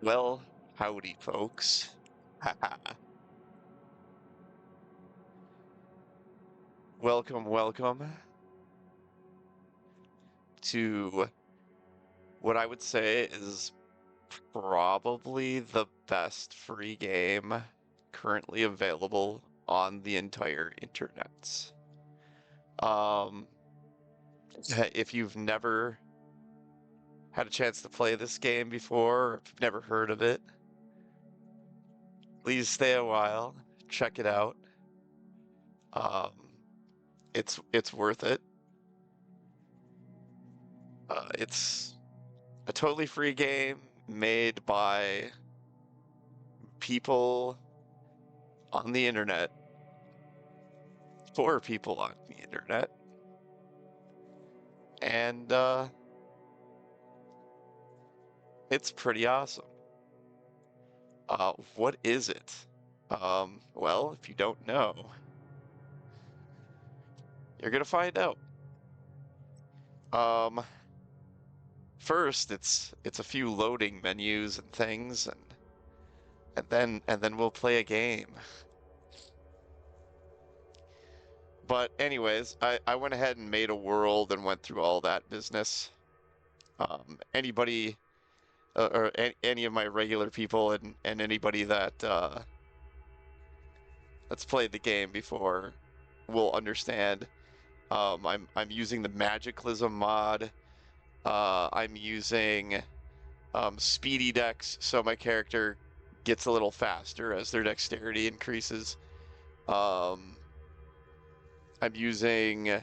Well, howdy, folks. Welcome, welcome to what I would say is probably the best free game currently available on the entire internet. Um, if you've never had a chance to play this game before, or if you've never heard of it, please stay a while, check it out. Um, it's worth it. It's a totally free game made by people on the internet for people on the internet. And it's pretty awesome. What is it? Well, if you don't know, you're gonna find out. Um, First, it's a few loading menus and things, and then we'll play a game. But anyways, I went ahead and made a world and went through all that business. Anybody or any of my regular people and anybody that's played the game before will understand. I'm using the Magicalism mod. I'm using Speedy Dex, so my character gets a little faster as their dexterity increases. Um, I'm using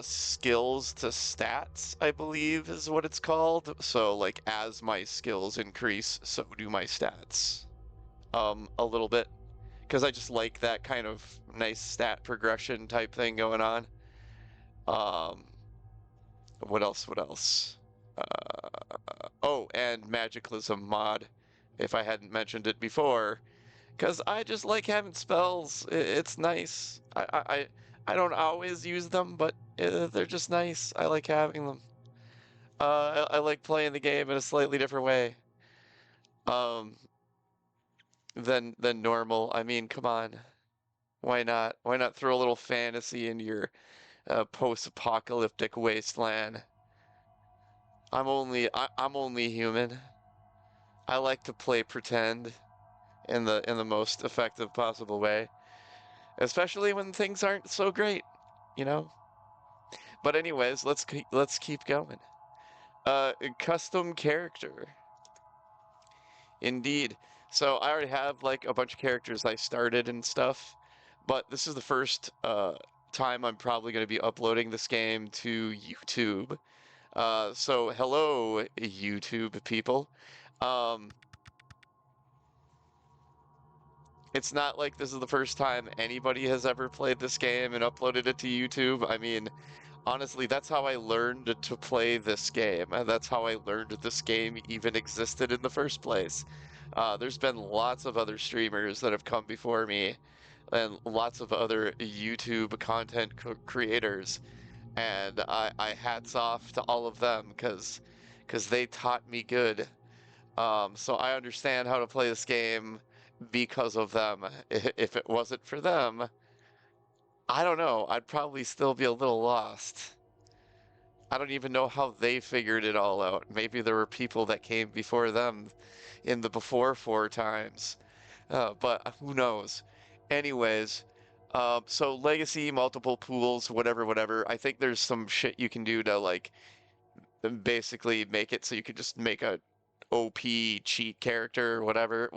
skills to stats, I believe is what it's called. So like as my skills increase, so do my stats. A little bit. Because I just like that kind of nice stat progression type thing going on. Um, what else? What else? Oh, and Magicalism mod, if I hadn't mentioned it before, because I just like having spells. It's nice. I don't always use them, but they're just nice. I like having them. I like playing the game in a slightly different way um, than normal. I mean, come on. Why not? Why not throw a little fantasy into your post-apocalyptic wasteland? I'm only human. I like to play pretend in the most effective possible way, especially when things aren't so great, you know? But anyways, let's keep going. Custom character. Indeed. So I already have like a bunch of characters I started and stuff, but this is the first time I'm probably going to be uploading this game to YouTube. So hello, YouTube people. Um, it's not like this is the first time anybody has ever played this game and uploaded it to YouTube. I mean, honestly, that's how I learned to play this game. That's how I learned this game even existed in the first place. There's been lots of other streamers that have come before me and lots of other YouTube content creators, and I hats off to all of them because they taught me good. So I understand how to play this game because of them. If it wasn't for them, I don't know. I'd probably still be a little lost. I don't even know how they figured it all out. Maybe there were people that came before them in the before four times. But who knows? Anyways, so legacy, multiple pools, whatever, whatever. I think there's some shit you can do to like basically make it so you could just make a OP cheat character or whatever.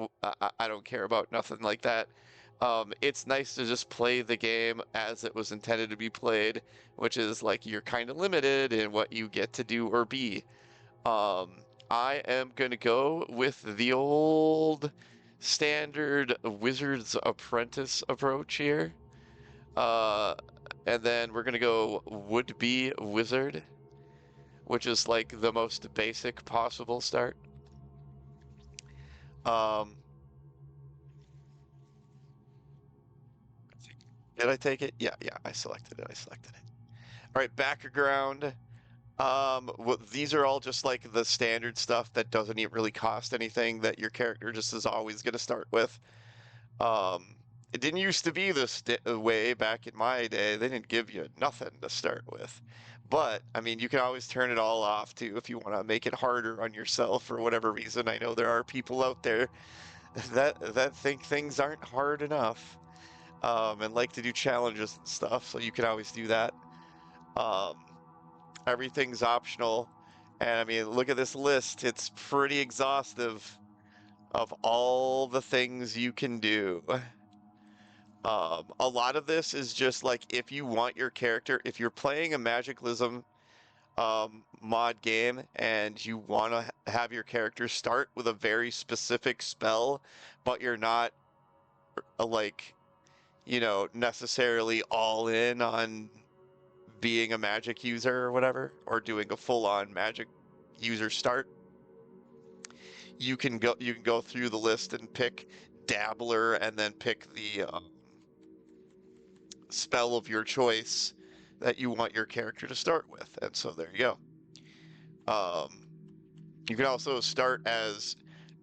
I don't care about nothing like that. It's nice to just play the game as it was intended to be played, which is like you're kind of limited in what you get to do or be. Um, I am gonna go with the old standard Wizard's Apprentice approach here. Uh, and then we're gonna go would-be wizard, which is like the most basic possible start. Um, did I take it? Yeah, yeah, I selected it. I selected it. All right, background. These are all just like the standard stuff that doesn't even really cost anything that your character just is always going to start with. Um, it didn't used to be this way back in my day. They didn't give you nothing to start with. But, I mean, you can always turn it all off too if you want to make it harder on yourself for whatever reason. I know there are people out there that think things aren't hard enough, and like to do challenges and stuff, so you can always do that. Um, Everything's optional. And I mean, look at this list. It's pretty exhaustive of all the things you can do. A lot of this is just like if you want your character, if you're playing a Magicalism mod game and you want to have your character start with a very specific spell, but you're not like, necessarily all in on being a magic user or whatever, or doing a full-on magic user start, you can go through the list and pick Dabbler and then pick the spell of your choice that you want your character to start with. And so there you go. Um, you can also start as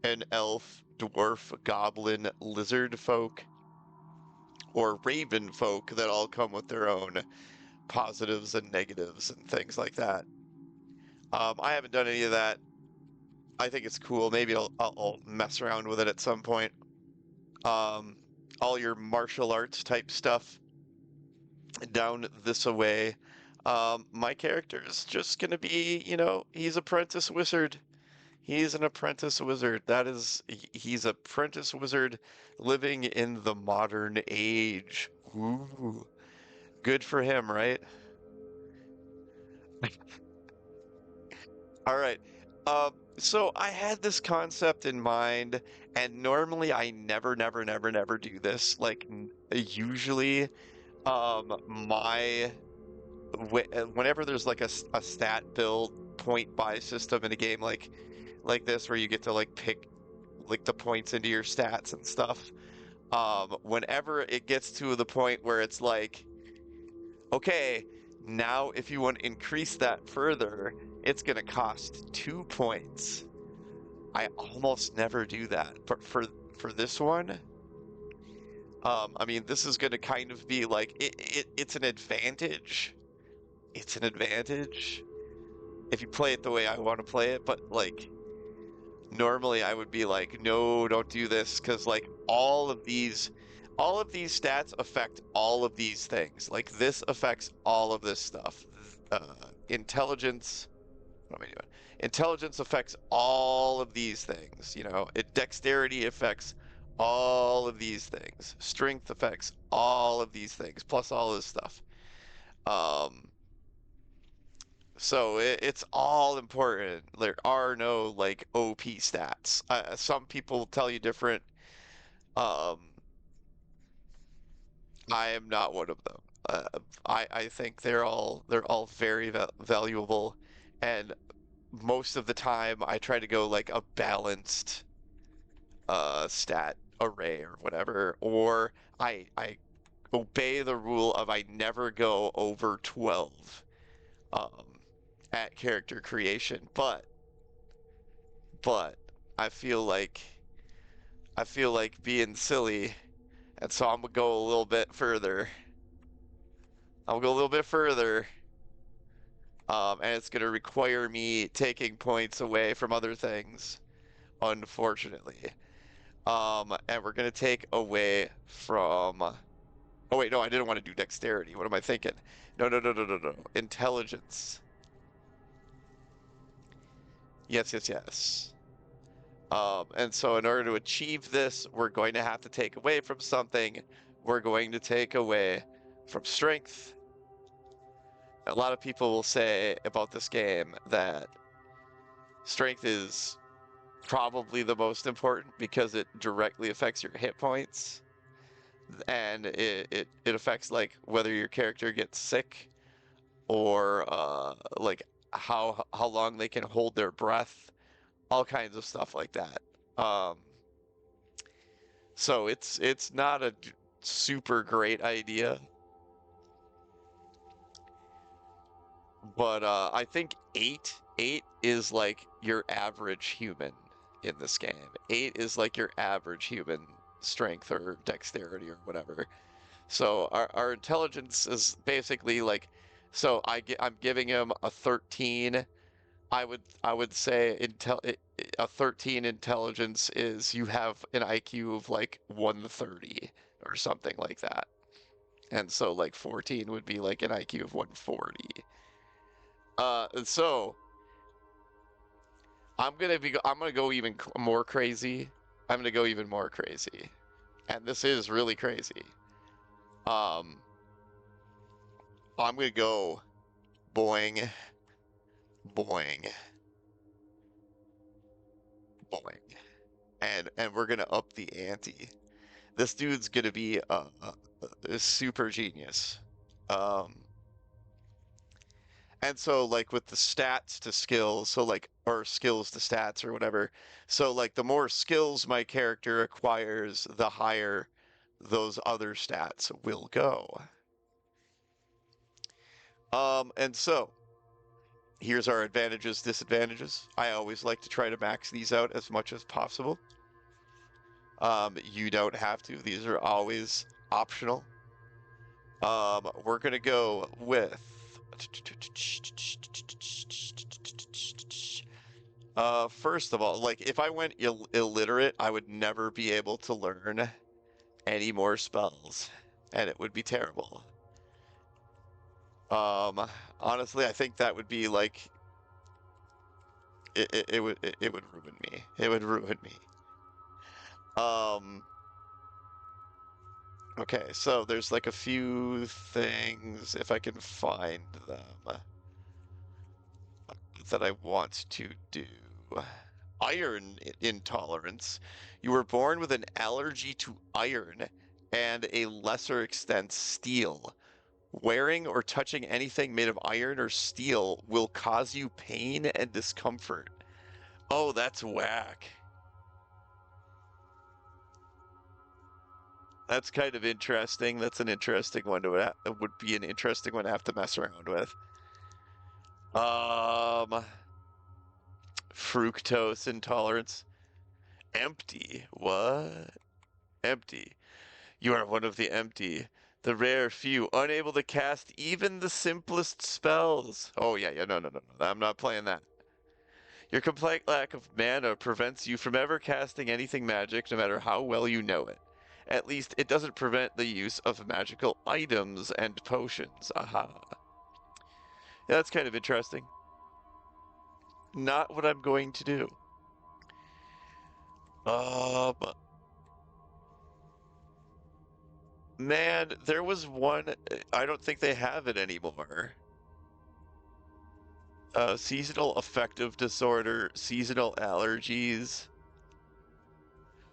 an elf, dwarf, goblin, lizard folk, or raven folk that all come with their own positives and negatives and things like that. I haven't done any of that. I think it's cool. Maybe I'll mess around with it at some point. Um, all your martial arts type stuff down this way. My character is just gonna be, he's apprentice wizard. He's an apprentice wizard. He's apprentice wizard living in the modern age. Ooh, good for him, right? All right. So I had this concept in mind, and normally I never, never, never, never do this. Like, usually, my whenever there's like a stat build point buy system in a game like this, where you get to like pick like the points into your stats and stuff. Whenever it gets to the point where it's like, okay, now if you want to increase that further, it's gonna cost 2 points. I almost never do that, but for this one, I mean, this is going to kind of be like it's an advantage. It's an advantage if you play it the way I want to play it, but like normally I would be like, no, don't do this because like all of these stats affect all of these things. Like this affects all of this stuff. Uh, Intelligence. What am I doing? Intelligence affects all of these things. Dexterity affects all of these things. Strength affects all of these things, plus all this stuff. Um, so it's all important. There are no like OP stats. Some people tell you different. Um, I am not one of them. I think they're all very valuable, and most of the time I try to go like a balanced stat array or whatever, or I obey the rule of I never go over 12 um at character creation, but I feel like I feel like being silly, and so I'm gonna go a little bit further. I'll go a little bit further, and it's gonna require me taking points away from other things, unfortunately. And we're gonna take away from. Oh wait, no, I didn't want to do dexterity. What am I thinking? No, no, no, no, no, no. Intelligence. Yes, yes, yes. And so in order to achieve this, we're going to have to take away from something. We're going to take away from strength. A lot of people will say about this game that strength is probably the most important because it directly affects your hit points, and it affects like whether your character gets sick, or like how long they can hold their breath, all kinds of stuff like that. Um, so it's not a super great idea, But I think eight is like your average human in this game. Eight is like your average human strength or dexterity or whatever. So our intelligence is basically like, so I'm giving him a 13. I would say a 13 intelligence is you have an IQ of like 130 or something like that. And so like 14 would be like an IQ of 140. So I'm gonna go even more crazy. I'm gonna go even more crazy. And this is really crazy. Um, I'm gonna go boing, boing, boing, and we're gonna up the ante. This dude's gonna be a super genius. Um, and so like with the stats to skills, so like or skills to stats or whatever. So like the more skills my character acquires, the higher those other stats will go. And so here's our advantages, disadvantages. I always like to try to max these out as much as possible. You don't have to. These are always optional. We're gonna go with first of all, like if I went illiterate, I would never be able to learn any more spells, and it would be terrible. Um, Honestly, I think that would be like it would ruin me. It would ruin me. Um, okay, so there's like a few things if I can find them that I want to do. Iron intolerance. You were born with an allergy to iron and a lesser extent steel. Wearing or touching anything made of iron or steel will cause you pain and discomfort. Oh, that's whack. That's kind of interesting. That's an interesting one to would be an interesting one to have to mess around with. Um, Fructose intolerance. Empty. What? Empty. You are one of the empty, the rare few, unable to cast even the simplest spells. Oh yeah, yeah, no, no, no, no. I'm not playing that. Your complete lack of mana prevents you from ever casting anything magic, no matter how well you know it. At least it doesn't prevent the use of magical items and potions. Aha. Yeah, that's kind of interesting. Not what I'm going to do. Um, Man, there was one. I don't think they have it anymore. Seasonal affective disorder, seasonal allergies,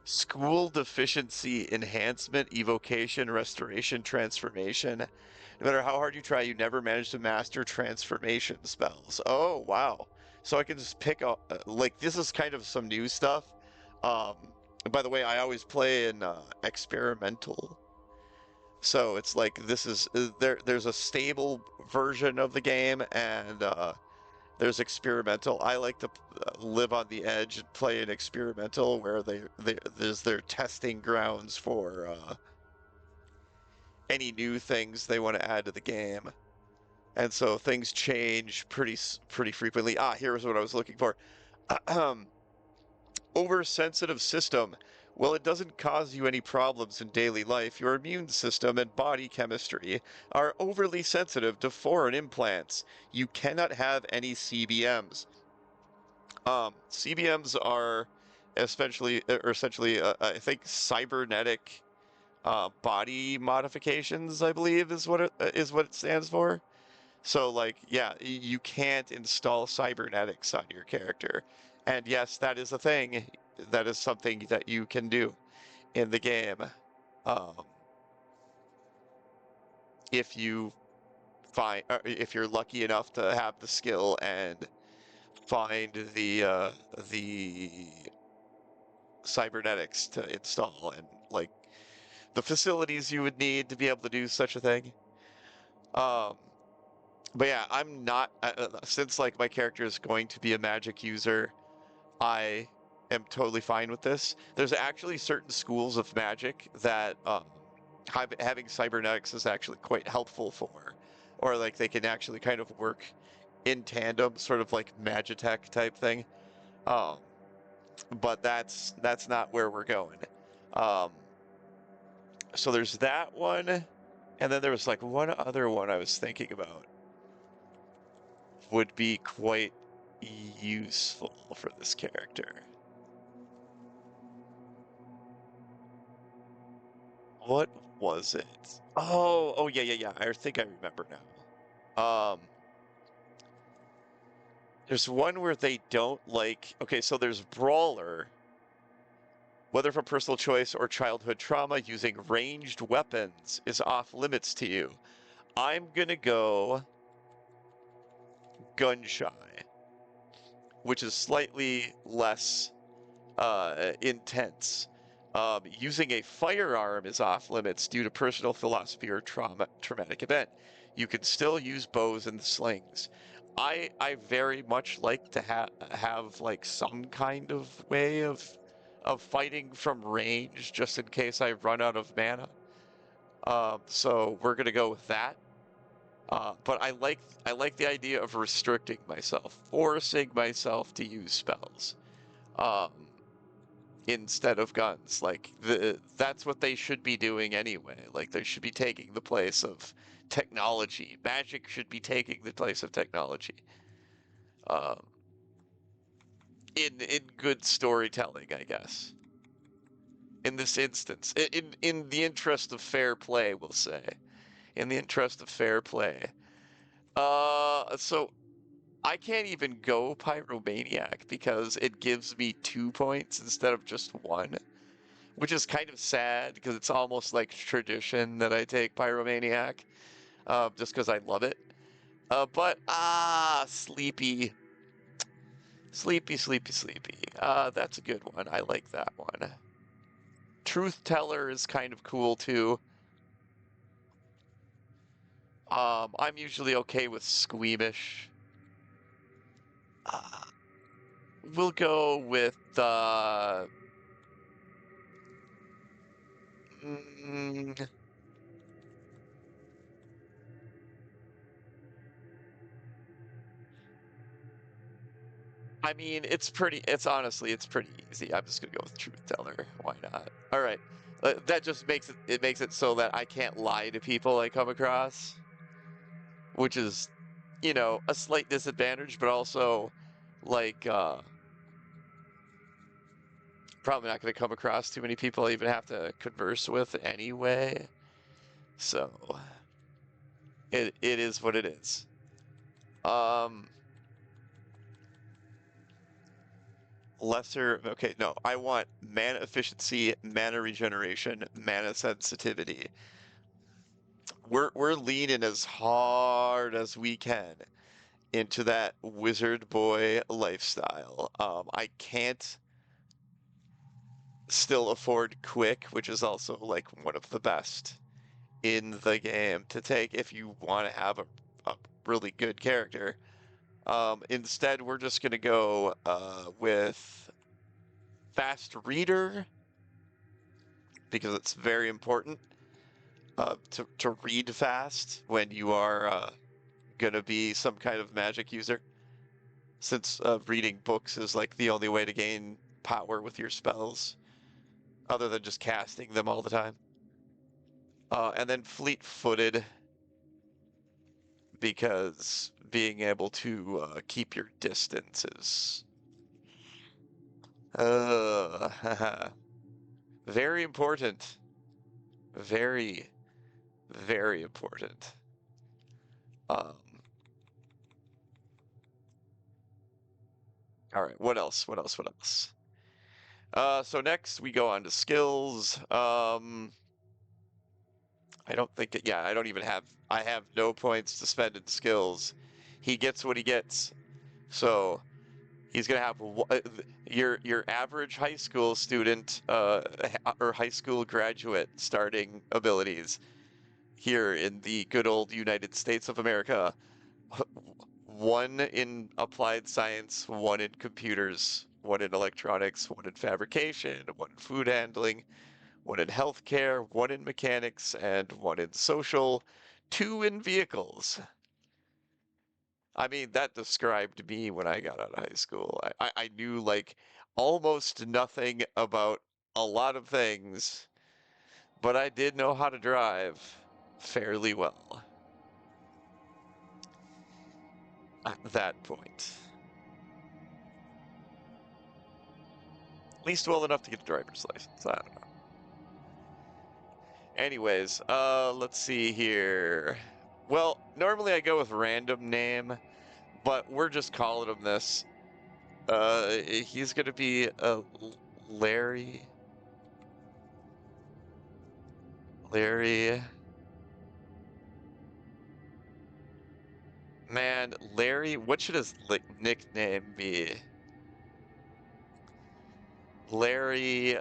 school deficiency enhancement, evocation, restoration, transformation. No matter how hard you try, you never manage to master transformation spells. Oh, wow. So I can just pick up, like, this is kind of some new stuff. Um, by the way, I always play in experimental. So it's like this is there's a stable version of the game and there's experimental. I like to live on the edge and play an experimental where there's their testing grounds for any new things they want to add to the game. And so things change pretty frequently. Ah, here's what I was looking for. Oversensitive system. Well, it doesn't cause you any problems in daily life. Your immune system and body chemistry are overly sensitive to foreign implants. You cannot have any CBMs. CBMs are I think, cybernetic body modifications, I believe, is what it stands for. So, like, yeah, you can't install cybernetics on your character. And yes, that is a thing. That is something that you can do in the game. Um, if you if you're lucky enough to have the skill and find the cybernetics to install and like the facilities you would need to be able to do such a thing. Um, But yeah, I'm not since like my character is going to be a magic user, I am totally fine with this. There's actually certain schools of magic that having cybernetics is actually quite helpful for, or like they can actually kind of work in tandem, sort of like Magitech type thing. Um, but that's not where we're going. Um, so there's that one, and then there was like one other one I was thinking about would be quite useful for this character. What was it? Oh, yeah, yeah, yeah. I think I remember now. There's one where they don't like. Okay, so there's Brawler. Whether from personal choice or childhood trauma, using ranged weapons is off limits to you. I'm gonna go gun shy, which is slightly less intense. Using a firearm is off limits due to personal philosophy or traumatic event. You can still use bows and slings. I very much like to have like some kind of way of fighting from range just in case I run out of mana. So we're gonna go with that. But I like the idea of restricting myself, forcing myself to use spells. Um, Instead of guns. Like that's what they should be doing anyway. Like they should be taking the place of technology. Magic should be taking the place of technology. Um, in good storytelling, I guess. In this instance, in the interest of fair play, we'll say. In the interest of fair play. So I can't even go Pyromaniac because it gives me 2 points instead of just one, which is kind of sad because it's almost like tradition that I take Pyromaniac, just because I love it. But Sleepy, Sleepy, Sleepy, Sleepy. That's a good one. I like that one. Truth Teller is kind of cool too. I'm usually okay with Squeamish. Uh, we'll go with mm, I mean, it's honestly, it's pretty easy. I'm just gonna go with Truth Teller. Why not? All right. That just makes it so that I can't lie to people I come across, which is, a slight disadvantage, but also like probably not gonna come across too many people I even have to converse with anyway. So it is what it is. Um, Lesser, okay, no, I want mana efficiency, mana regeneration, mana sensitivity. We're leaning as hard as we can into that wizard boy lifestyle. I can't still afford quick, which is also like one of the best in the game to take if you want to have a really good character. Instead, we're just gonna go with fast reader because it's very important to read fast when you are gonna be some kind of magic user, since reading books is like the only way to gain power with your spells, other than just casting them all the time. And then fleet-footed, because being able to keep your distance is very important. Very, very important. Um, all right, what else? What else? What else? So next we go on to skills. I don't think it, yeah, I don't even have, I have no points to spend in skills. He gets what he gets. So he's gonna have your average high school student or high school graduate starting abilities here in the good old United States of America. One in applied science, one in computers, one in electronics, one in fabrication, one in food handling, one in healthcare, one in mechanics, and one in social, two in vehicles. I mean, that described me when I got out of high school. I knew like almost nothing about a lot of things, but I did know how to drive fairly well at that point. At least well enough to get a driver's license. I don't know. Anyways, let's see here. Well, normally I go with random name, but we're just calling him this. He's gonna be Larry. Larry. Man, Larry, what should his nickname be? Larry,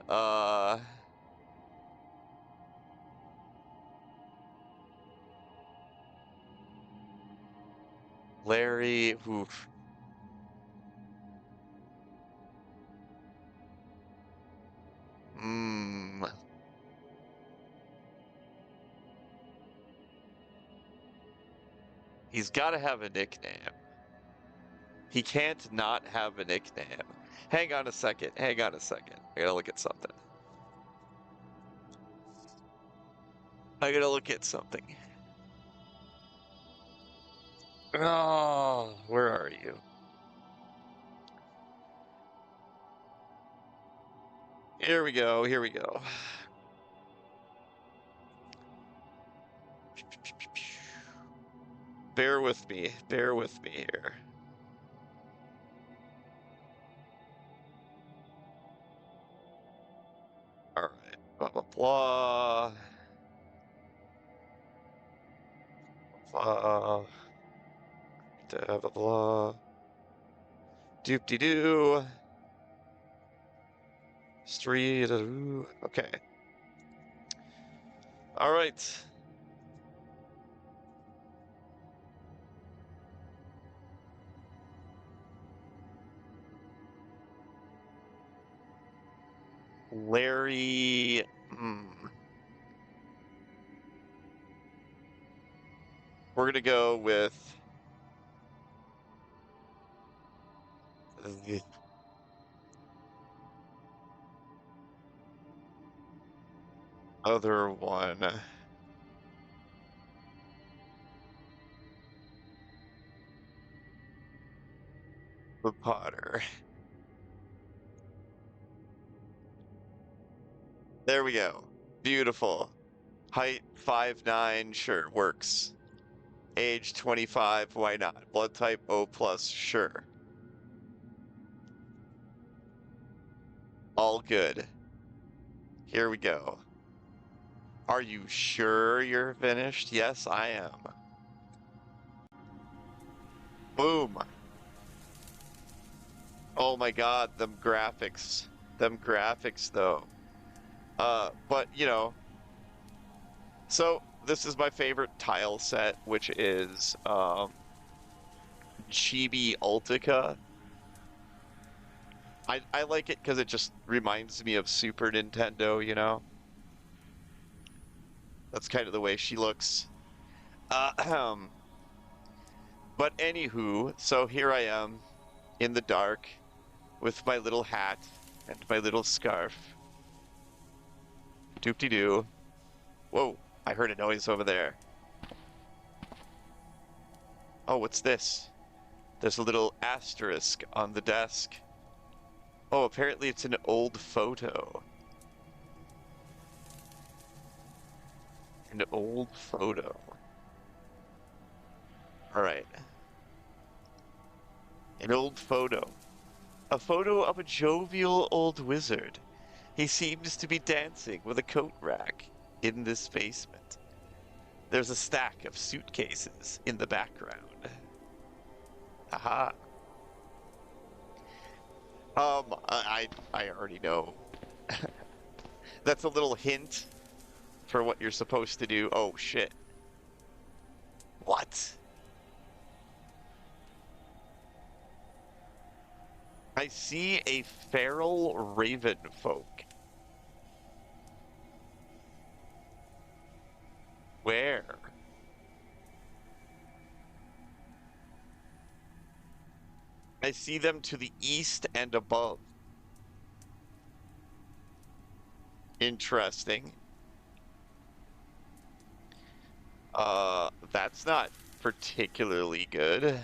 Larry, oof. Hmm. He's gotta have a nickname. He can't not have a nickname. Hang on a second. Hang on a second. I gotta look at something. I gotta look at something. Oh, where are you? Here we go. Here we go. Bear with me. Bear with me here. All right. Blah, blah, blah. Blah, blah, blah, blah. Doop-de-doo. Street. Okay. All right. Larry. We're gonna go with the other one. The Potter. There we go. Beautiful. Height 5'9", sure, works. Age 25, why not? Blood type O plus, sure. All good. Here we go. Are you sure you're finished? Yes, I am. Boom. Oh my God, them graphics. Them graphics though. But you know, so this is my favorite tile set, which is Chibi Ultica. I like it because it just reminds me of Super Nintendo, you know? That's kind of the way she looks. But anywho, so here I am in the dark with my little hat and my little scarf. Doop-de-doo. Whoa, I heard a noise over there. Oh, what's this? There's a little asterisk on the desk. Oh, apparently it's an old photo. An old photo. Alright. An old photo. A photo of a jovial old wizard. He seems to be dancing with a coat rack in this basement. There's a stack of suitcases in the background. Haha. I already know. That's a little hint for what you're supposed to do. Oh shit. What? I see a feral raven folk. Where? I see them to the east and above. Interesting. That's not particularly good,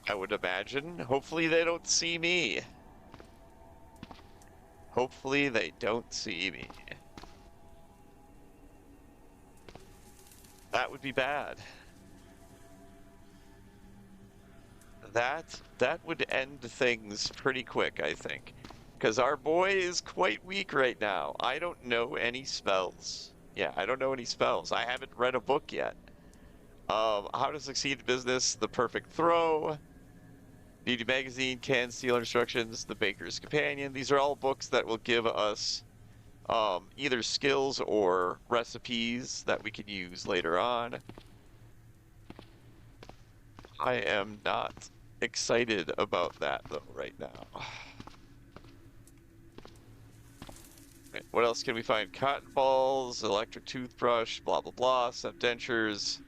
I would imagine. Hopefully they don't see me. Hopefully they don't see me. That would be bad. That would end things pretty quick, I think. Because our boy is quite weak right now. I don't know any spells. Yeah, I don't know any spells. I haven't read a book yet. How to Succeed in Business, The Perfect Throw, Beauty Magazine, Can Steal Instructions, The Baker's Companion. These are all books that will give us either skills or recipes that we can use later on. I am not excited about that though right now. What else can we find? Cotton balls, electric toothbrush, blah blah blah, subdentures.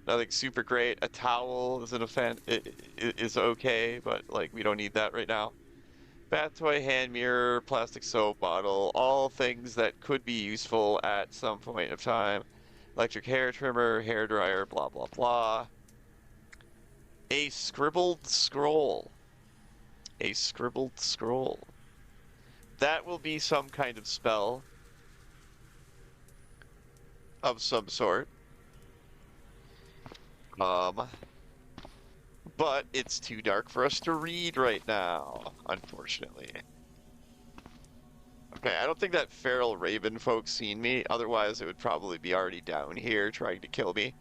Nothing super great. A towel is an offense. It is okay, but like we don't need that right now. Bath toy, hand mirror, plastic soap bottle, all things that could be useful at some point of time. Electric hair trimmer, hair dryer, blah blah blah. A scribbled scroll. A scribbled scroll. That will be some kind of spell of some sort. But it's too dark for us to read right now, unfortunately. Okay, I don't think that feral raven folk's seen me. Otherwise, it would probably be already down here trying to kill me.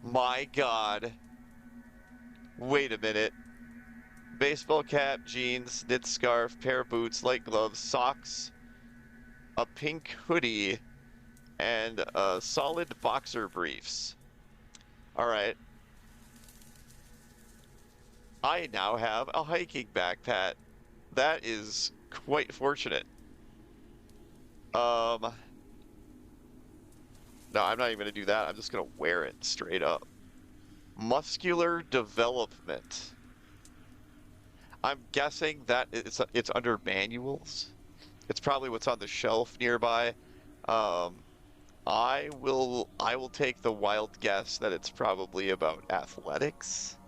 My God. Wait a minute. Baseball cap, jeans, knit scarf, pair of boots, light gloves, socks, a pink hoodie, and solid boxer briefs. All right. I now have a hiking backpack. That is quite fortunate. No, I'm not even gonna do that. I'm just gonna wear it straight up. Muscular development. I'm guessing that it's under manuals. It's probably what's on the shelf nearby. Um, I will take the wild guess that it's probably about athletics.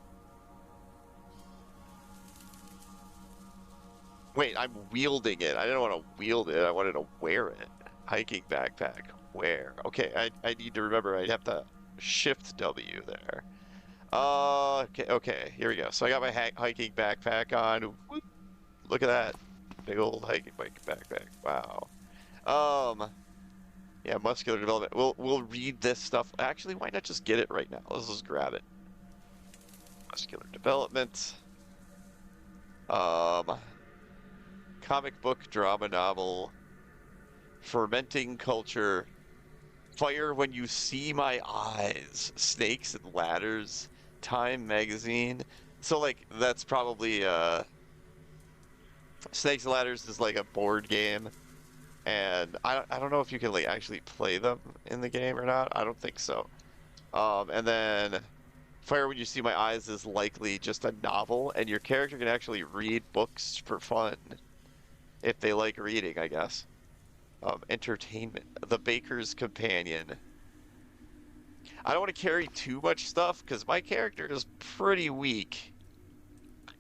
Wait, I'm wielding it. I didn't want to wield it. I wanted to wear it. Hiking backpack. Wear. Okay, I need to remember I have to shift W there. Okay, here we go. So I got my hiking backpack on. Whoop, look at that. Big old hiking backpack. Wow. Yeah, muscular development. We'll read this stuff. Actually, why not just get it right now? Let's just grab it. Muscular development. Comic book, drama novel, fermenting culture, fire when you see my eyes, snakes and ladders, Time magazine. So like that's probably Snakes and Ladders is like a board game, and I don't know if you can like actually play them in the game or not. I don't think so. And then Fire When You See My Eyes is likely just a novel, and your character can actually read books for fun if they like reading, I guess. Entertainment, The Baker's Companion. I don't want to carry too much stuff because my character is pretty weak.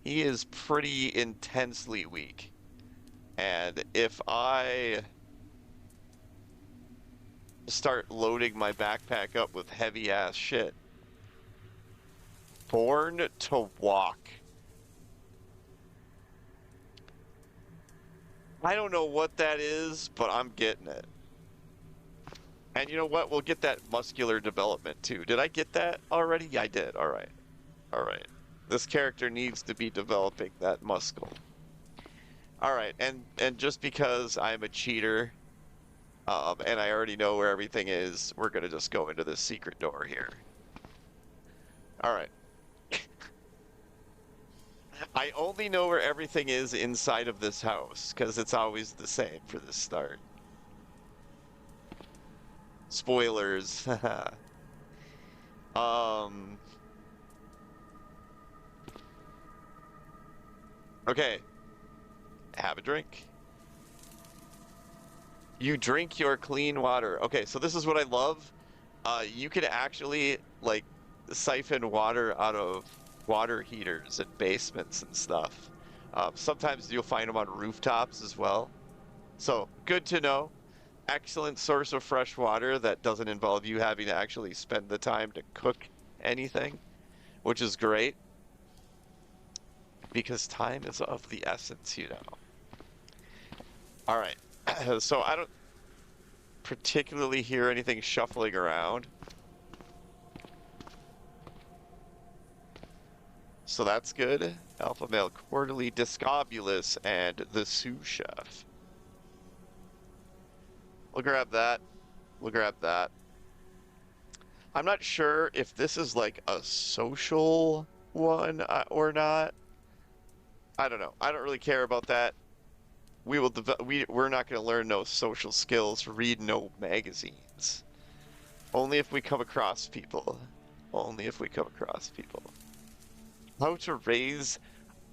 He is pretty intensely weak. And if I start loading my backpack up with heavy ass shit. Born to Walk. I don't know what that is, but I'm getting it. And you know what? We'll get that muscular development too. Did I get that already? Yeah, I did. All right. All right. This character needs to be developing that muscle. All right. And just because I'm a cheater, and I already know where everything is, we're gonna just go into this secret door here. All right. I only know where everything is inside of this house, because it's always the same for this start. Spoilers. Um, okay. Have a drink. You drink your clean water. Okay, so this is what I love. You can actually like siphon water out of water heaters and basements and stuff. Sometimes you'll find them on rooftops as well. So good to know. Excellent source of fresh water that doesn't involve you having to actually spend the time to cook anything, which is great because time is of the essence, you know. All right. So I don't particularly hear anything shuffling around. So that's good. Alpha Male Quarterly, Discobulus, and the Sous Chef. We'll grab that. We'll grab that. I'm not sure if this is like a social one or not. I don't know. I don't really care about that. We're not going to learn no social skills, read no magazines. Only if we come across people. Only if we come across people. How to raise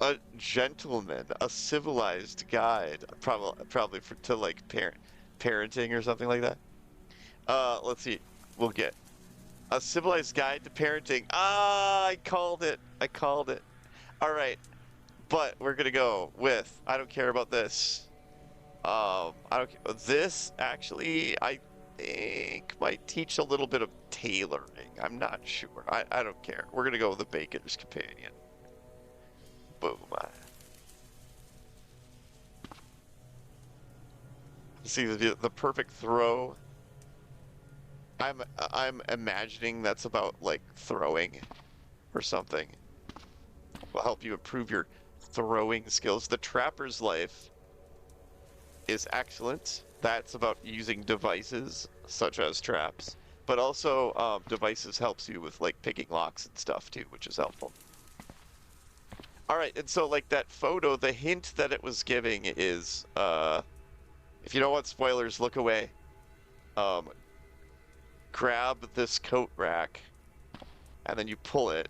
a gentleman, a civilized guide, probably to like parenting or something like that. Let's see. We'll get a civilized guide to parenting. Ah, I called it. I called it. All right. But we're gonna go with, I don't care about this. I don't care. This actually, I think might teach a little bit of tailoring. I'm not sure. I don't care. We're gonna go with the Baker's Companion. Boom. See the perfect throw. I'm imagining that's about like throwing or something. Will help you improve your throwing skills. The Trapper's Life is excellent. That's about using devices such as traps, but also devices helps you with like picking locks and stuff too, which is helpful. All right, and so like that photo, the hint that it was giving is, if you don't want spoilers, look away. Grab this coat rack, and then you pull it,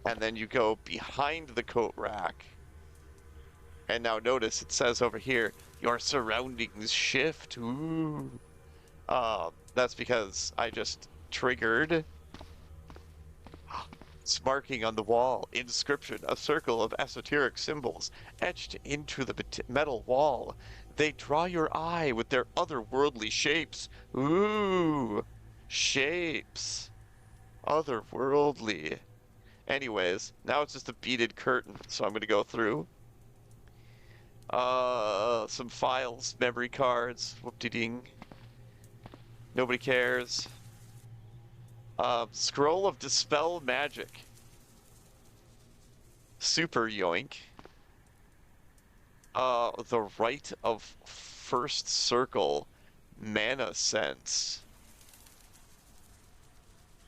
and then you go behind the coat rack. And now notice it says over here, your surroundings shift. Ooh. That's because I just triggered. It's marking on the wall. Inscription, a circle of esoteric symbols etched into the metal wall. They draw your eye with their otherworldly shapes. Ooh, shapes. Otherworldly. Anyways, now it's just a beaded curtain, so I'm gonna go through. Some files, memory cards, whoop-de-ding. Nobody cares. Scroll of Dispel Magic. Super yoink. The Rite of First Circle. Mana Sense.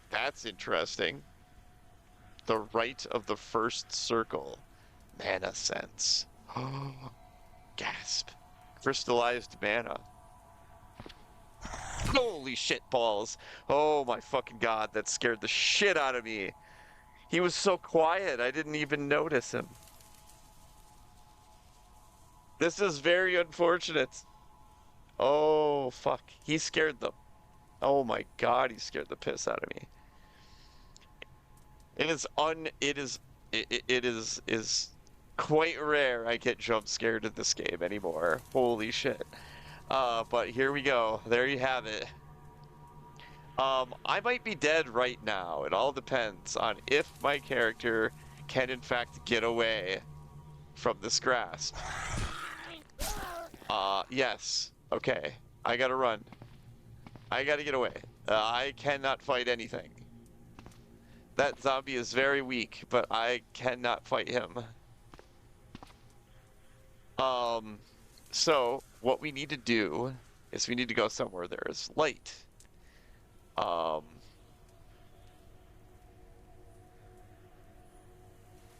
That's interesting. The Rite of the First Circle. Mana Sense. Gasp. Crystallized mana. Holy shit balls. Oh my fucking god, that scared the shit out of me. He was so quiet, I didn't even notice him. This is very unfortunate. Oh fuck, he scared them. Oh my god, he scared the piss out of me. It is quite rare I get jump scared in this game anymore. Holy shit. But here we go. There you have it. I might be dead right now. It all depends on if my character can in fact get away from this grasp. Yes. Okay. I gotta run. I gotta get away. I cannot fight anything. That zombie is very weak, but I cannot fight him. So what we need to do is we need to go somewhere there is light.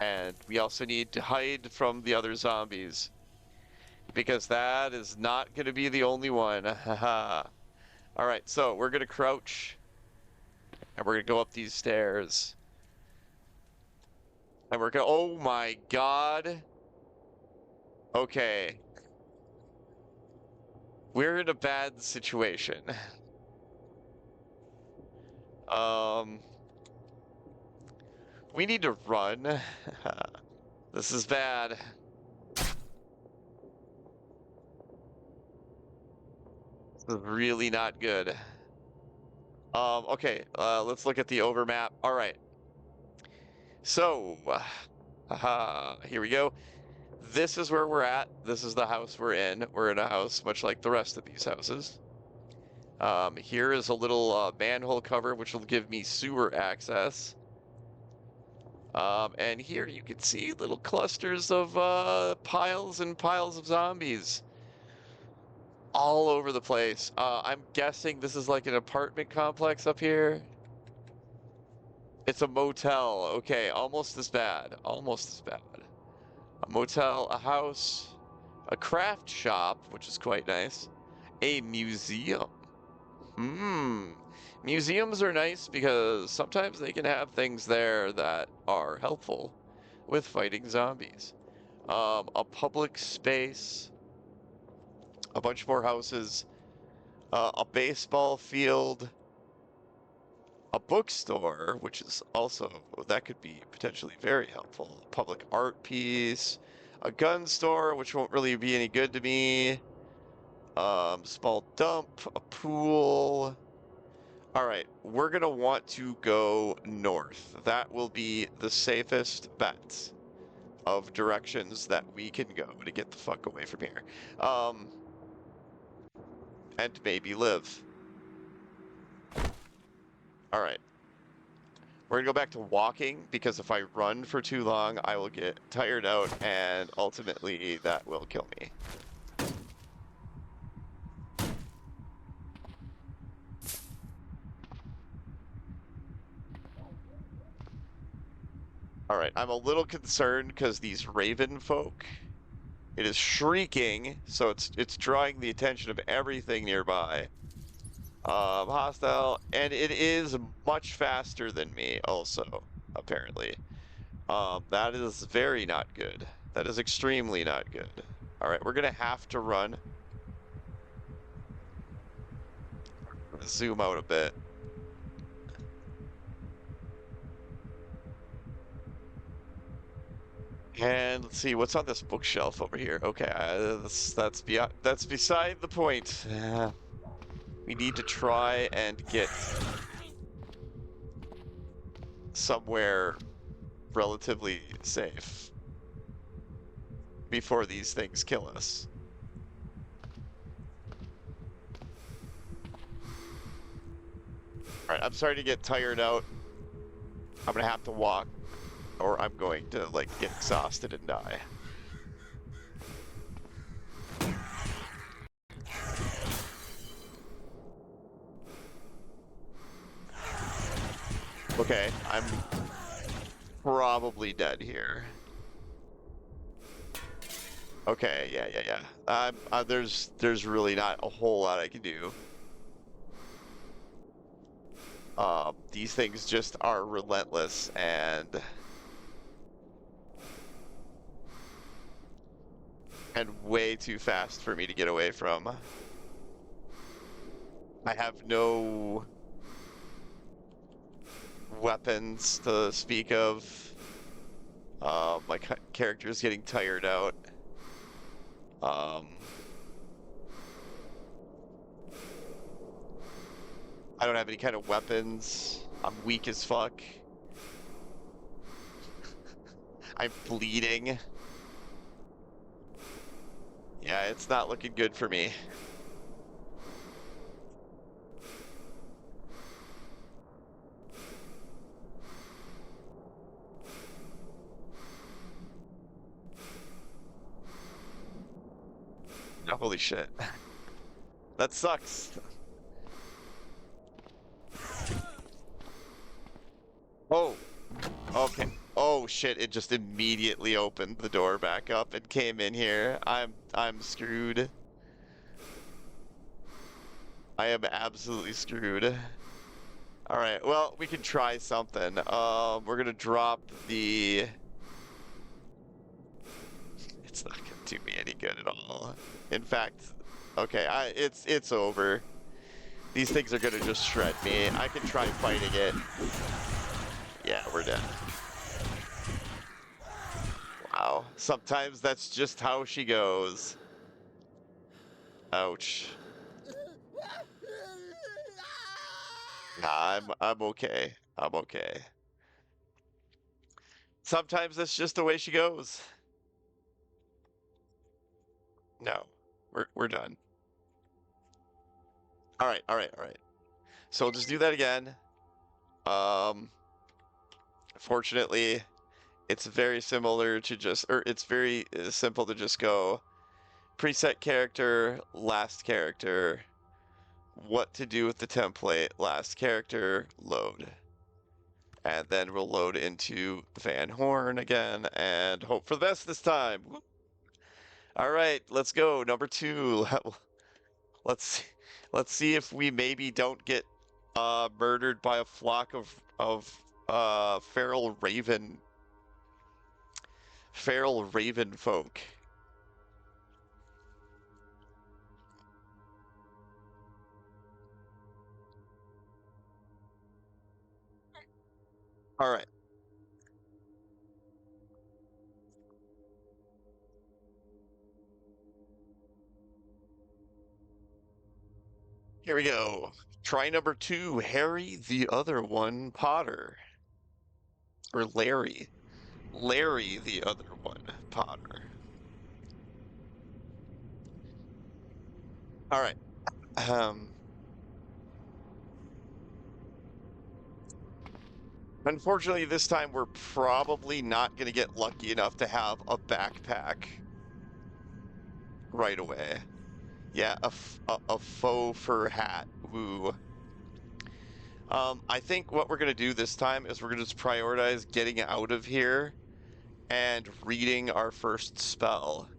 And we also need to hide from the other zombies. Because that is not going to be the only one. Haha. Alright, so we're going to crouch. And we're going to go up these stairs. And we're going to... Oh my god. Okay. We're in a bad situation. We need to run. This is bad. This is really not good. Okay, let's look at the overmap. All right. So, here we go. This is where we're at. This is the house we're in. We're in a house much like the rest of these houses. Here is a little manhole cover, which will give me sewer access. And here you can see little clusters of piles and piles of zombies all over the place. I'm guessing this is like an apartment complex up here. It's a motel. Okay, almost as bad. Almost as bad. A motel, a house, a craft shop, which is quite nice, a museum. Museums are nice because sometimes they can have things there that are helpful with fighting zombies. A public space, a bunch more houses, a baseball field, a bookstore, which is also, that could be potentially very helpful. A public art piece, a gun store, which won't really be any good to me. Small dump, a pool. All right, we're gonna want to go north. That will be the safest bet of directions that we can go to get the fuck away from here. And maybe live. All right. We're gonna go back to walking because if I run for too long, I will get tired out and ultimately that will kill me. All right, I'm a little concerned because these raven folk, it is shrieking, so it's drawing the attention of everything nearby. Hostile, and it is much faster than me also, apparently. That is very not good. That is extremely not good. All right, we're gonna have to run. Zoom out a bit. And let's see what's on this bookshelf over here. Okay, that's beside the point. We need to try and get somewhere relatively safe before these things kill us. All right, I'm starting to get tired out. I'm gonna have to walk, or I'm going to like get exhausted and die. Okay, I'm probably dead here. Okay, yeah. There's really not a whole lot I can do. These things just are relentless and way too fast for me to get away from. I have no weapons to speak of. My character is getting tired out. I don't have any kind of weapons. I'm weak as fuck. I'm bleeding. Yeah, it's not looking good for me. Holy shit. That sucks. Oh. Okay. Oh shit, it just immediately opened the door back up and came in here. I'm screwed. I am absolutely screwed. All right, well, we can try something. We're gonna drop the... It's not gonna do me any good at all. In fact, okay, it's over. These things are gonna just shred me. I can try fighting it. Yeah, we're dead. Wow. Sometimes that's just how she goes. Ouch. Nah, I'm okay. I'm okay. Sometimes that's just the way she goes. No. We're done. Alright, alright, alright. So we'll just do that again. Fortunately, it's very similar to just, or it's very simple to just go preset character, last character, what to do with the template, last character, load. And then we'll load into Van Horn again and hope for the best this time. All right, let's go. Number 2. Let's see if we maybe don't get murdered by a flock of feral raven folk. All right. Here we go. Try number 2, Harry the other one Potter. Or Larry. Larry the other one Potter. All right. Unfortunately, this time we're probably not going to get lucky enough to have a backpack right away. Yeah, a faux fur hat. Woo. I think what we're going to do this time is we're going to just prioritize getting out of here and reading our first spell.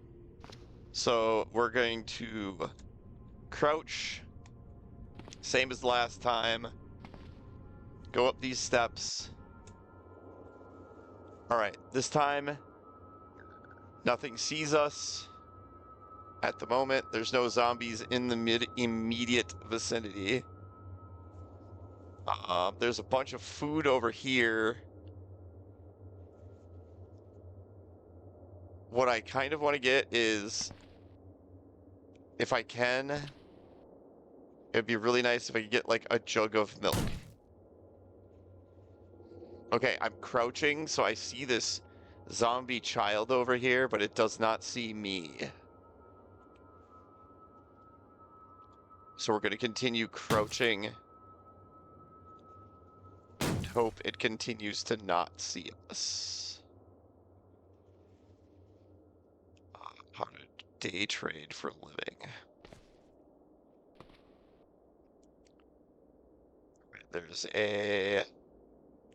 So we're going to crouch, same as last time, go up these steps. All right, this time nothing sees us. At the moment, there's no zombies in the immediate vicinity. There's a bunch of food over here. What I kind of want to get is, if I can, it'd be really nice if I could get like a jug of milk. Okay, I'm crouching, so I see this zombie child over here, but it does not see me. So we're going to continue crouching and hope it continues to not see us. How to day trade for a living. There's a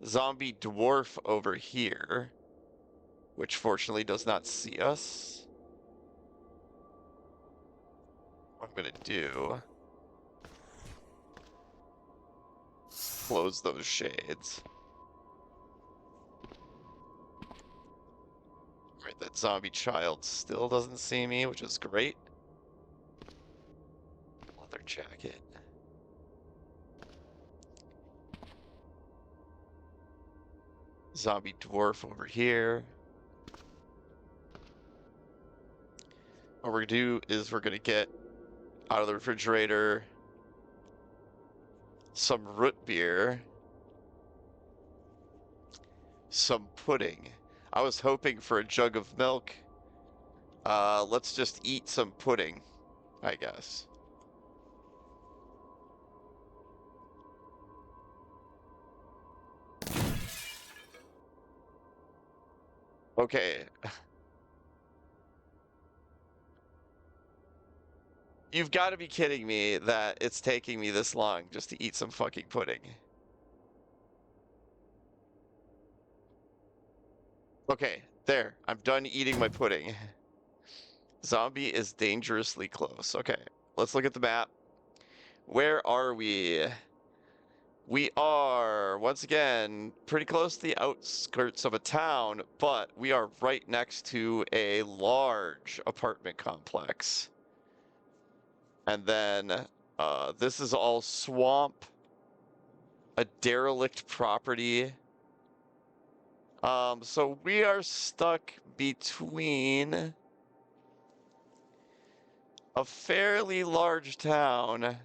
zombie dwarf over here, which fortunately does not see us. What I'm gonna do, close those shades. Right, that zombie child still doesn't see me, which is great. Leather jacket. Zombie dwarf over here. What we're gonna do is we're gonna get out of the refrigerator some root beer, some pudding. I was hoping for a jug of milk. Let's just eat some pudding, I guess. Okay. You've got to be kidding me that it's taking me this long just to eat some fucking pudding. Okay, there. I'm done eating my pudding. Zombie is dangerously close. Okay, let's look at the map. Where are we? We are, once again, pretty close to the outskirts of a town, but we are right next to a large apartment complex. And then this is all swamp, a derelict property. So we are stuck between a fairly large town.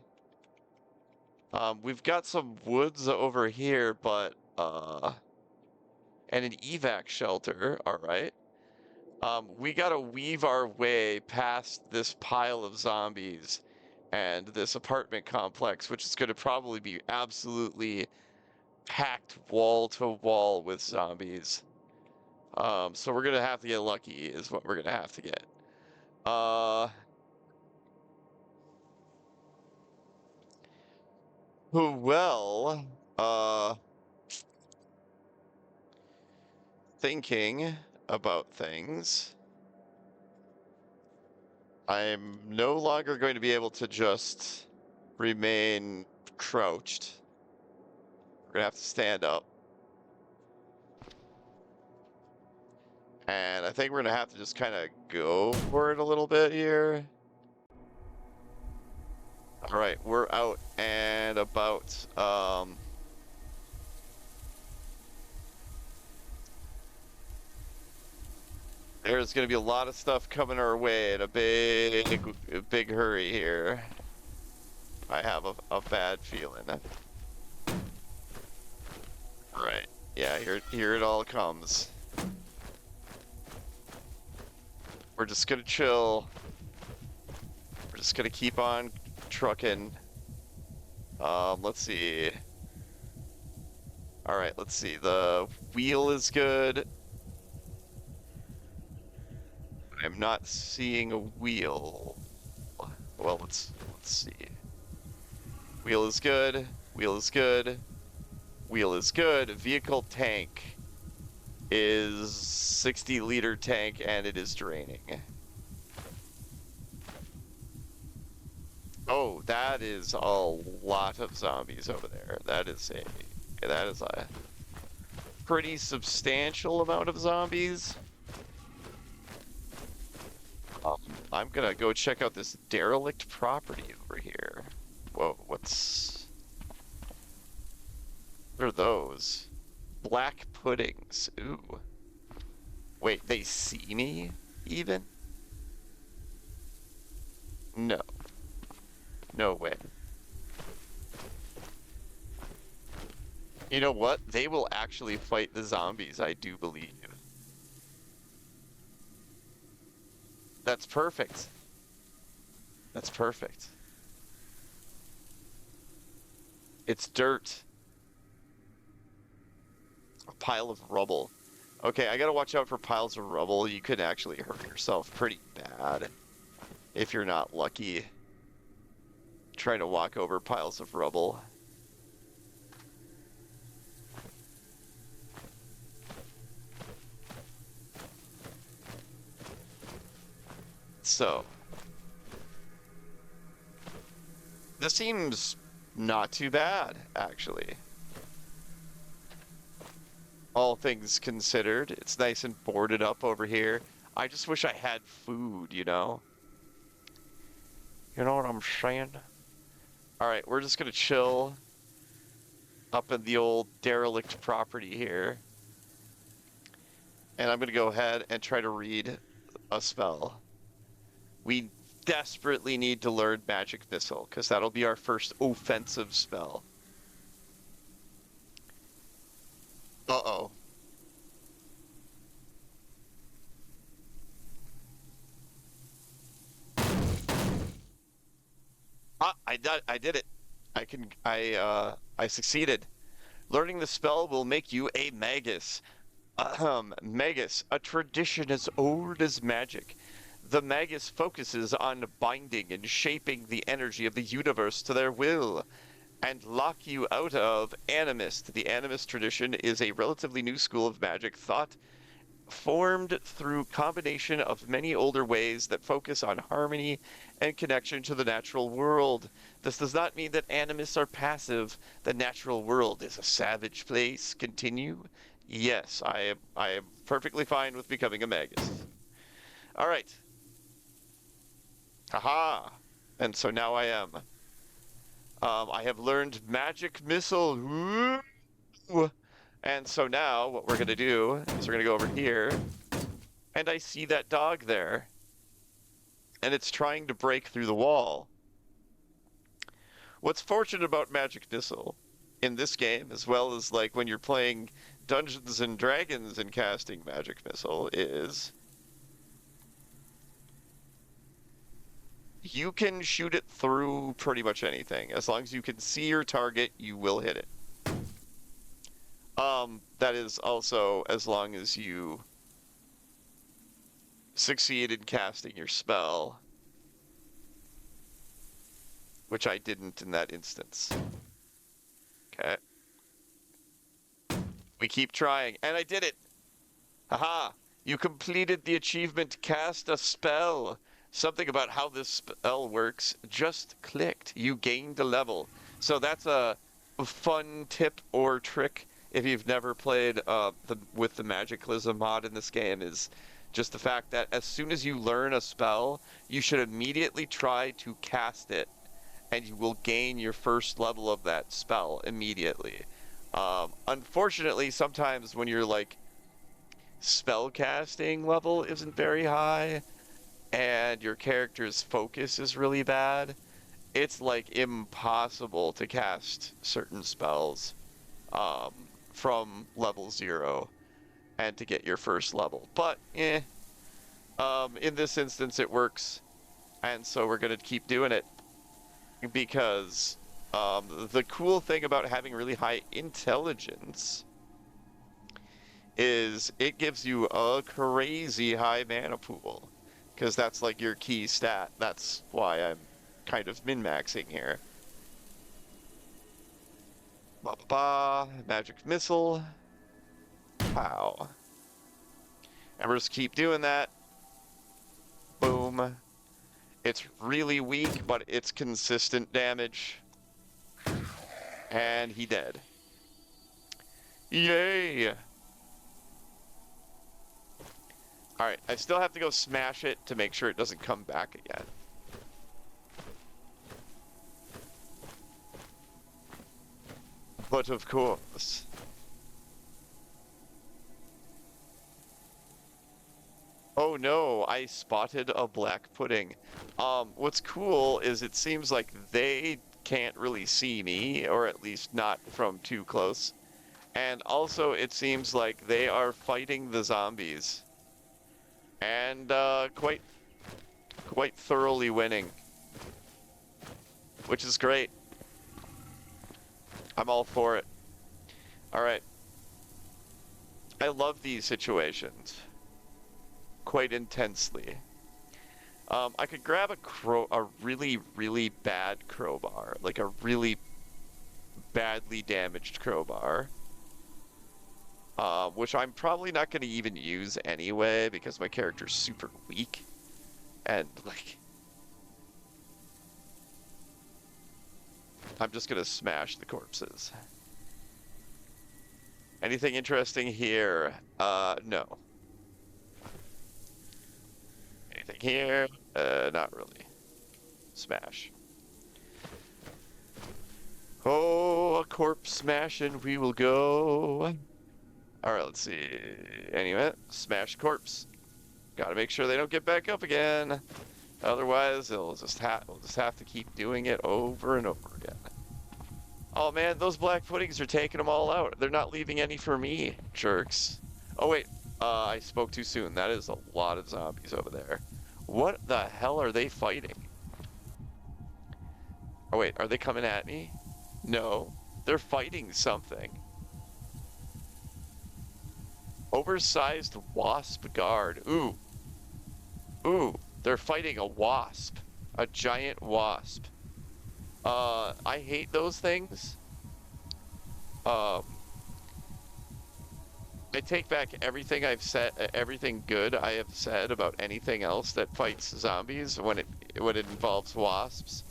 We've got some woods over here, but and an evac shelter, all right. We gotta weave our way past this pile of zombies and this apartment complex, which is gonna probably be absolutely packed wall to wall with zombies. So we're gonna have to get lucky, is what we're gonna have to get. Uh, well, thinking about things, I'm no longer going to be able to just remain crouched. We're gonna have to stand up. And I think we're gonna have to just kind of go for it a little bit here. All right, we're out and about. There's gonna be a lot of stuff coming our way in a big hurry here. I have a bad feeling. Right. Yeah, here it all comes. We're just gonna chill. We're just gonna keep on trucking. Let's see. All right, let's see. The wheel is good. I'm not seeing a wheel. Well, let's see. Wheel is good. Wheel is good. Wheel is good. Vehicle tank is 60-liter tank and it is draining. Oh, that is a lot of zombies over there. That is a pretty substantial amount of zombies. I'm gonna go check out this derelict property over here. Whoa, what are those? Black puddings. Ooh. Wait, they see me, even? No. No way. You know what? They will actually fight the zombies, I do believe. That's perfect. That's perfect. It's dirt. A pile of rubble. Okay, I gotta watch out for piles of rubble. You could actually hurt yourself pretty bad if you're not lucky. Trying to walk over piles of rubble. So, this seems not too bad, actually. All things considered, it's nice and boarded up over here. I just wish I had food, you know? You know what I'm saying? Alright, we're just gonna chill up in the old derelict property here. And I'm gonna go ahead and try to read a spell. We desperately need to learn Magic Missile, because that'll be our first offensive spell. Uh-oh. Ah, I did it. I succeeded. Learning the spell will make you a Magus. Magus, a tradition as old as magic. The Magus focuses on binding and shaping the energy of the universe to their will, and lock you out of Animist. The Animist tradition is a relatively new school of magic thought formed through combination of many older ways that focus on harmony and connection to the natural world. This does not mean that animists are passive. The natural world is a savage place. Continue. Yes, I am perfectly fine with becoming a magus. All right. Haha. And so now I am. I have learned magic missile. Woo! And so now what we're gonna do is we're gonna go over here, and I see that dog there, and it's trying to break through the wall. What's fortunate about magic missile in this game, as well as like when you're playing Dungeons and Dragons and casting magic missile, is you can shoot it through pretty much anything. As long as you can see your target, you will hit it. That is also as long as you succeed in casting your spell, which I didn't in that instance. Okay. We keep trying, and I did it! Haha! You completed the achievement Cast a Spell. Something about how this spell works just clicked. You gained a level. So that's a fun tip or trick if you've never played with the Magicalism mod in this game, is just the fact that as soon as you learn a spell, you should immediately try to cast it, and you will gain your first level of that spell immediately. Unfortunately, sometimes when your like spell casting level isn't very high and your character's focus is really bad, it's like impossible to cast certain spells from level 0 and to get your first level. But in this instance it works, and so we're gonna keep doing it because the cool thing about having really high intelligence is it gives you a crazy high mana pool, because that's like your key stat. That's why I'm kind of min-maxing here. Ba ba ba, magic missile. Wow. And we're just keep doing that. Boom. It's really weak, but it's consistent damage. And he dead. Yay! Alright, I still have to go smash it to make sure it doesn't come back again. But of course. Oh no, I spotted a black pudding. What's cool is it seems like they can't really see me, or at least not from too close. And also it seems like they are fighting the zombies. And quite thoroughly winning. Which is great. I'm all for it. Alright. I love these situations quite intensely. I could grab a really, really bad crowbar, like a really badly damaged crowbar, which I'm probably not going to even use anyway because my character's super weak, and like I'm just going to smash the corpses. Anything interesting here? No. Anything here? Not really. Smash. Oh, a corpse smashing we will go. Alright, let's see. Anyway, smash corpse. Gotta make sure they don't get back up again. Otherwise, we'll just have to keep doing it over and over again. Oh man, those black puddings are taking them all out. They're not leaving any for me, jerks. Oh wait, I spoke too soon. That is a lot of zombies over there. What the hell are they fighting? Oh wait, are they coming at me? No, they're fighting something. Oversized wasp guard. Ooh. Ooh, they're fighting a wasp. A giant wasp. I hate those things. I take back everything I've said, everything good I have said about anything else that fights zombies when it involves wasps.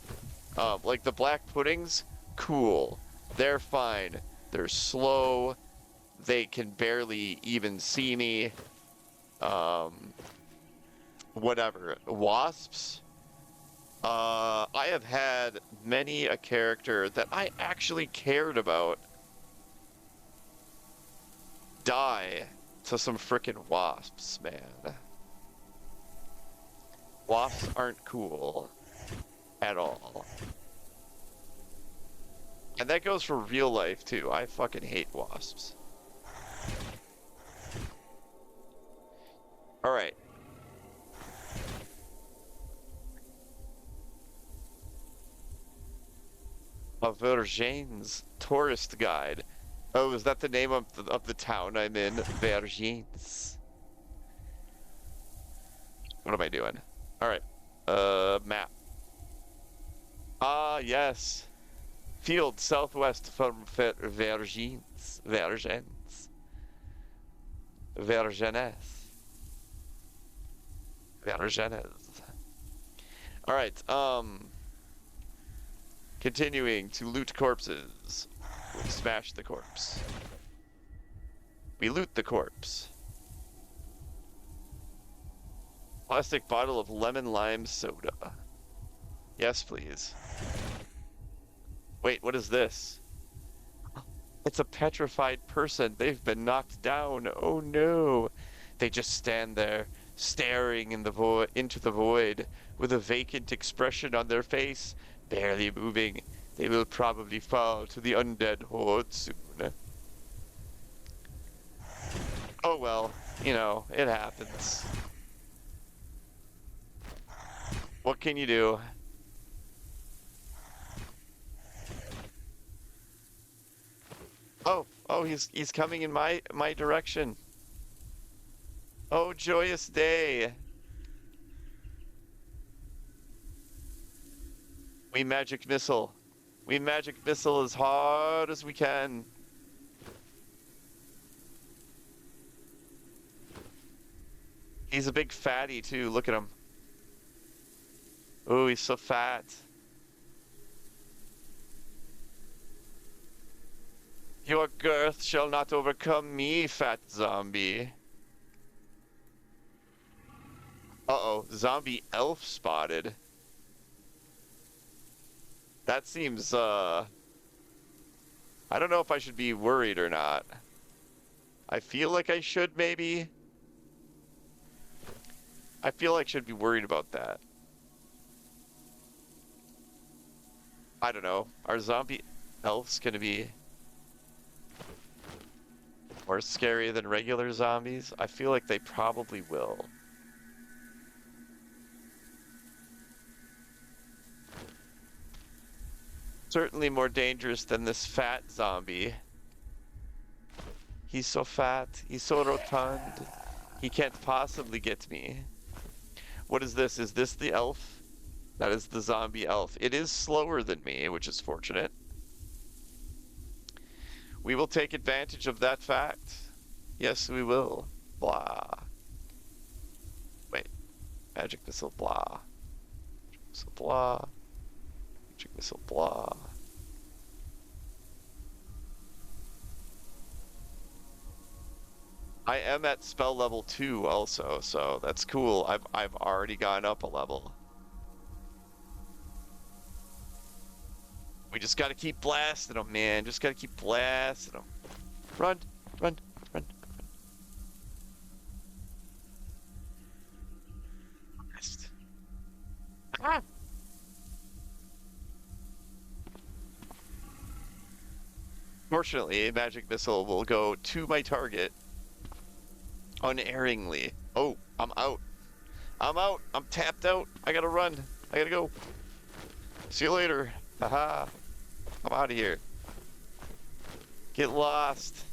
Like the black puddings, cool. They're fine. They're slow. They can barely even see me. Um, Whatever. Wasps. I have had many a character that I actually cared about die to some frickin' wasps, man. Wasps aren't cool at all. And that goes for real life too. I fucking hate wasps. All right. A Vergennes tourist guide. Oh, is that the name of the town I'm in? Vergennes. What am I doing? All right. Map. Ah, yes. Field southwest from Vergennes. Vergennes. Vergennes. Vergennes. All right. Continuing to loot corpses. We smash the corpse. We loot the corpse. Plastic bottle of lemon lime soda. Yes, please. Wait, what is this? It's a petrified person. They've been knocked down. Oh no. They just stand there, staring into the void, with a vacant expression on their face, barely moving. They will probably fall to the undead horde soon. Oh well, it happens. What can you do? Oh, he's coming in my direction. Oh, joyous day. We magic missile. We magic missile as hard as we can. He's a big fatty too. Look at him. Oh, he's so fat. Your girth shall not overcome me, fat zombie. Uh-oh, zombie elf spotted. That seems, I don't know if I should be worried or not. I feel like I should, maybe. I feel like I should be worried about that. I don't know. Are zombie elves gonna be more scary than regular zombies? I feel like they probably will. Certainly more dangerous than this fat zombie. He's so fat. He's so rotund. He can't possibly get me. What is this? Is this the elf? That is the zombie elf. It is slower than me, which is fortunate. We will take advantage of that fact. Yes, we will. Blah. Wait. Magic missile, blah. Magic missile, blah. Magic missile, blah. I am at spell level 2 also, so that's cool. I've already gone up a level. We just gotta keep blasting them, man. Just gotta keep blasting them. Run, run, run, run. Ah! Fortunately, a magic missile will go to my target unerringly. Oh, I'm out. I'm out. I'm tapped out. I gotta run. I gotta go. See you later. Haha. I'm out of here. Get lost.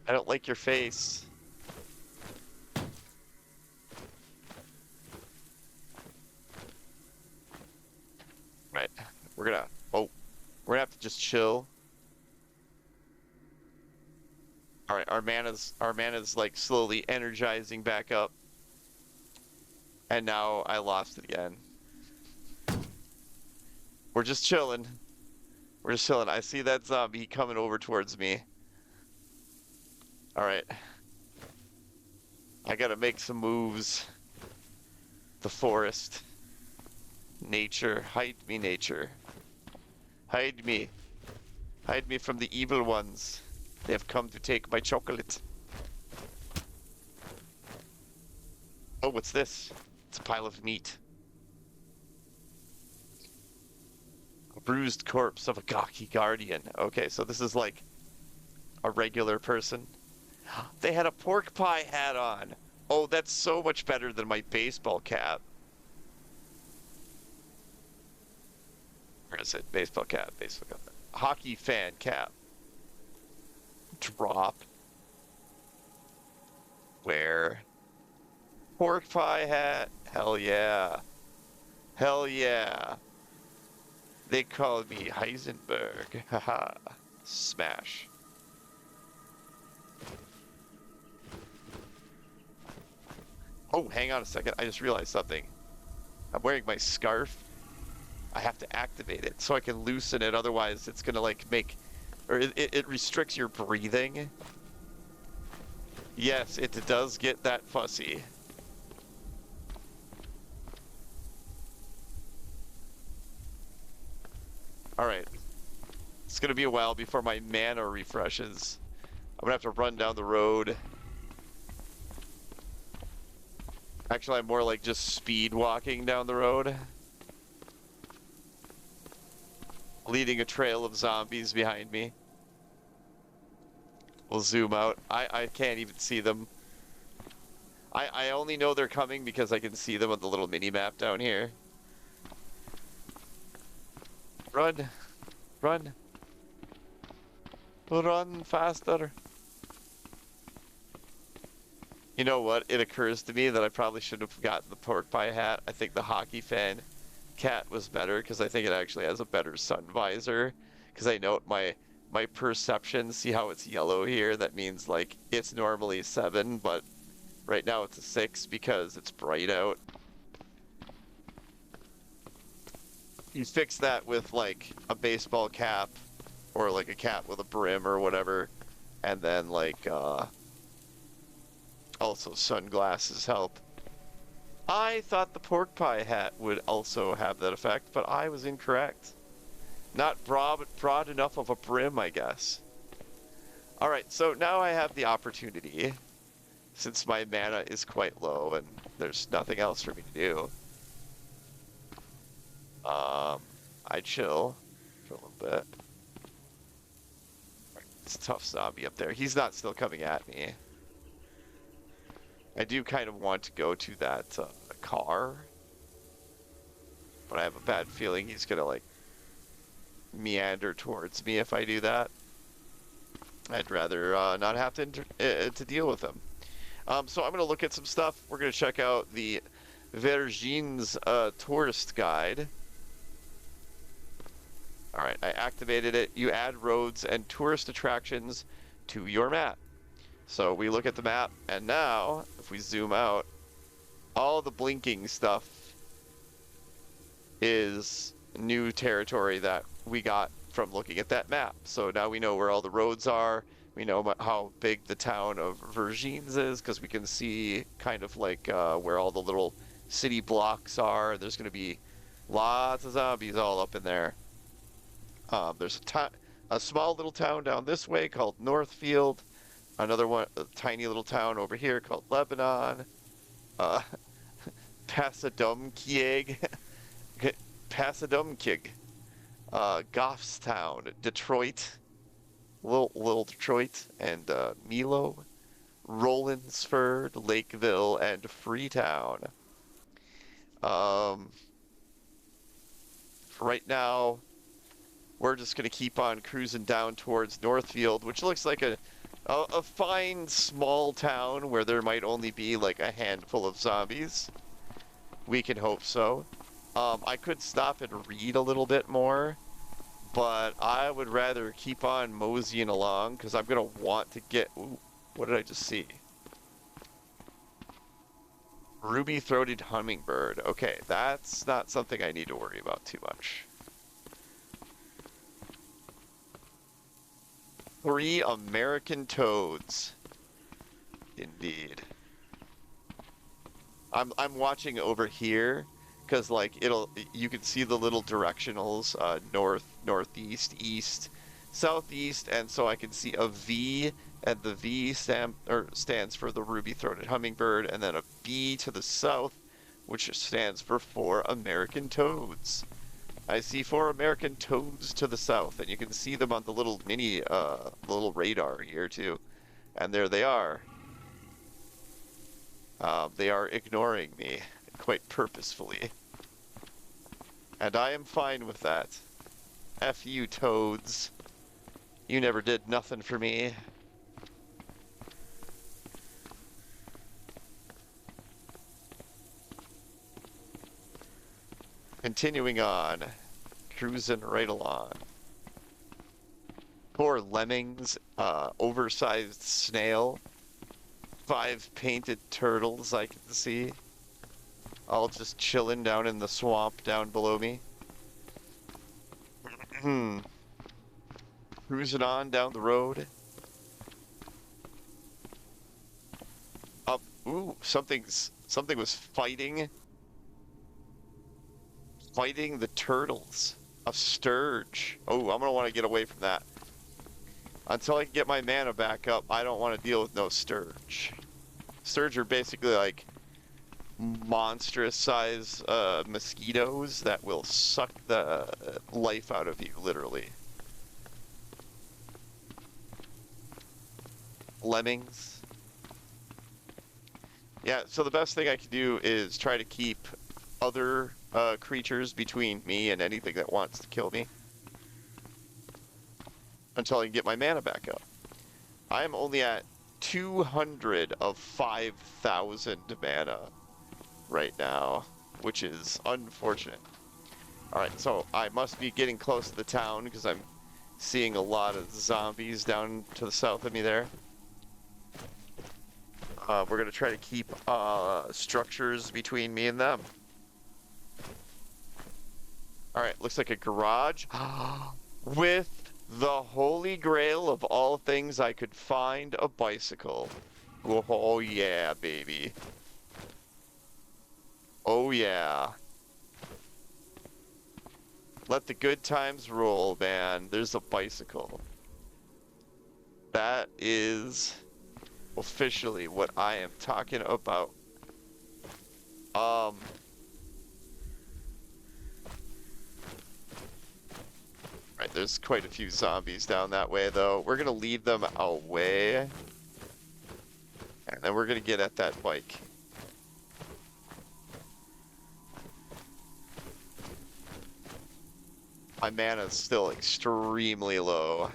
I don't like your face. Right. We're gonna have to just chill. All right, our mana's like slowly energizing back up, and now I lost it again. We're just chilling. We're just chilling. I see that zombie coming over towards me. All right, I gotta make some moves. The forest, nature, hide me, nature. Hide me. Hide me from the evil ones. They have come to take my chocolate. Oh, what's this? It's a pile of meat. A bruised corpse of a gawky guardian. Okay, so this is like a regular person. They had a pork pie hat on. Oh, that's so much better than my baseball cap. Where is it? Baseball cap, baseball cap. Hockey fan cap. Drop. Where? Pork pie hat. Hell yeah. Hell yeah. They call me Heisenberg. Haha. Smash. Oh, hang on a second. I just realized something. I'm wearing my scarf. I have to activate it so I can loosen it. Otherwise, it's gonna like make, or it restricts your breathing. Yes, it does get that fussy. All right. It's gonna be a while before my mana refreshes. I'm gonna have to run down the road. Actually, I'm more like just speed walking down the road. Leading a trail of zombies behind me. We'll zoom out. I can't even see them. I only know they're coming because I can see them on the little mini-map down here. Run. Run. Run faster. You know what? It occurs to me that I probably should have gotten the pork pie hat. I think the hockey fan cat was better because I think it actually has a better sun visor. Because I note my perception, see how it's yellow here? That means like it's normally 7, but right now it's a 6 because it's bright out. You fix that with like a baseball cap or like a cap with a brim or whatever, and then like also sunglasses help. I thought the pork pie hat would also have that effect, but I was incorrect. Not broad enough of a brim, I guess. Alright, so now I have the opportunity, since my mana is quite low and there's nothing else for me to do. I chill for a little bit. It's a tough zombie up there. He's not still coming at me. I do kind of want to go to that car, but I have a bad feeling he's gonna like meander towards me if I do that. I'd rather not have to deal with him. So I'm gonna look at some stuff. We're gonna check out the Vergines tourist guide. All right, I activated it. You add roads and tourist attractions to your map. So we look at the map, and now, if we zoom out, all the blinking stuff is new territory that we got from looking at that map. So now we know where all the roads are. We know how big the town of Vergines is, because we can see kind of like where all the little city blocks are. There's going to be lots of zombies all up in there. There's a small little town down this way called Northfield. Another one, a tiny little town over here called Lebanon. Pasadumkieg. Pasadumkieg. Goffstown. Detroit. Little Detroit. And Milo. Rollinsford. Lakeville. And Freetown. For right now, we're just going to keep on cruising down towards Northfield, which looks like a fine small town where there might only be like a handful of zombies. We can hope so. I could stop and read a little bit more, but I would rather keep on moseying along because I'm gonna want to get. Ooh, what did I just see? Ruby-throated hummingbird. Okay, that's not something I need to worry about too much. 3 American toads. Indeed. I'm watching over here because like you can see the little directionals north, northeast, east, southeast, and so I can see a V, and the V stands for the ruby-throated hummingbird, and then a B to the south, which stands for 4 American toads. I see 4 American toads to the south, and you can see them on the little mini little radar here too. And there they are. They are ignoring me quite purposefully. And I am fine with that. F you, toads. You never did nothing for me. Continuing on. Cruising right along. 4 lemmings, oversized snail. 5 painted turtles I can see. All just chilling down in the swamp down below me. Cruising on down the road. Up. Ooh, something was fighting the turtles. A sturge. Oh, I'm gonna want to get away from that. Until I can get my mana back up, I don't want to deal with no sturge. Sturge are basically like monstrous size mosquitoes that will suck the life out of you, literally. Lemmings. Yeah, so the best thing I can do is try to keep other creatures between me and anything that wants to kill me until I can get my mana back up. I am only at 200 of 5,000 mana right now, which is unfortunate. Alright, so I must be getting close to the town because I'm seeing a lot of zombies down to the south of me there. We're going to try to keep structures between me and them. Alright, looks like a garage with the holy grail of all things I could find, a bicycle. Oh yeah, baby. Oh yeah. Let the good times roll, man. There's a bicycle. That is officially what I am talking about. Right, there's quite a few zombies down that way, though. We're gonna lead them away. And then we're gonna get at that bike. My mana's still extremely low.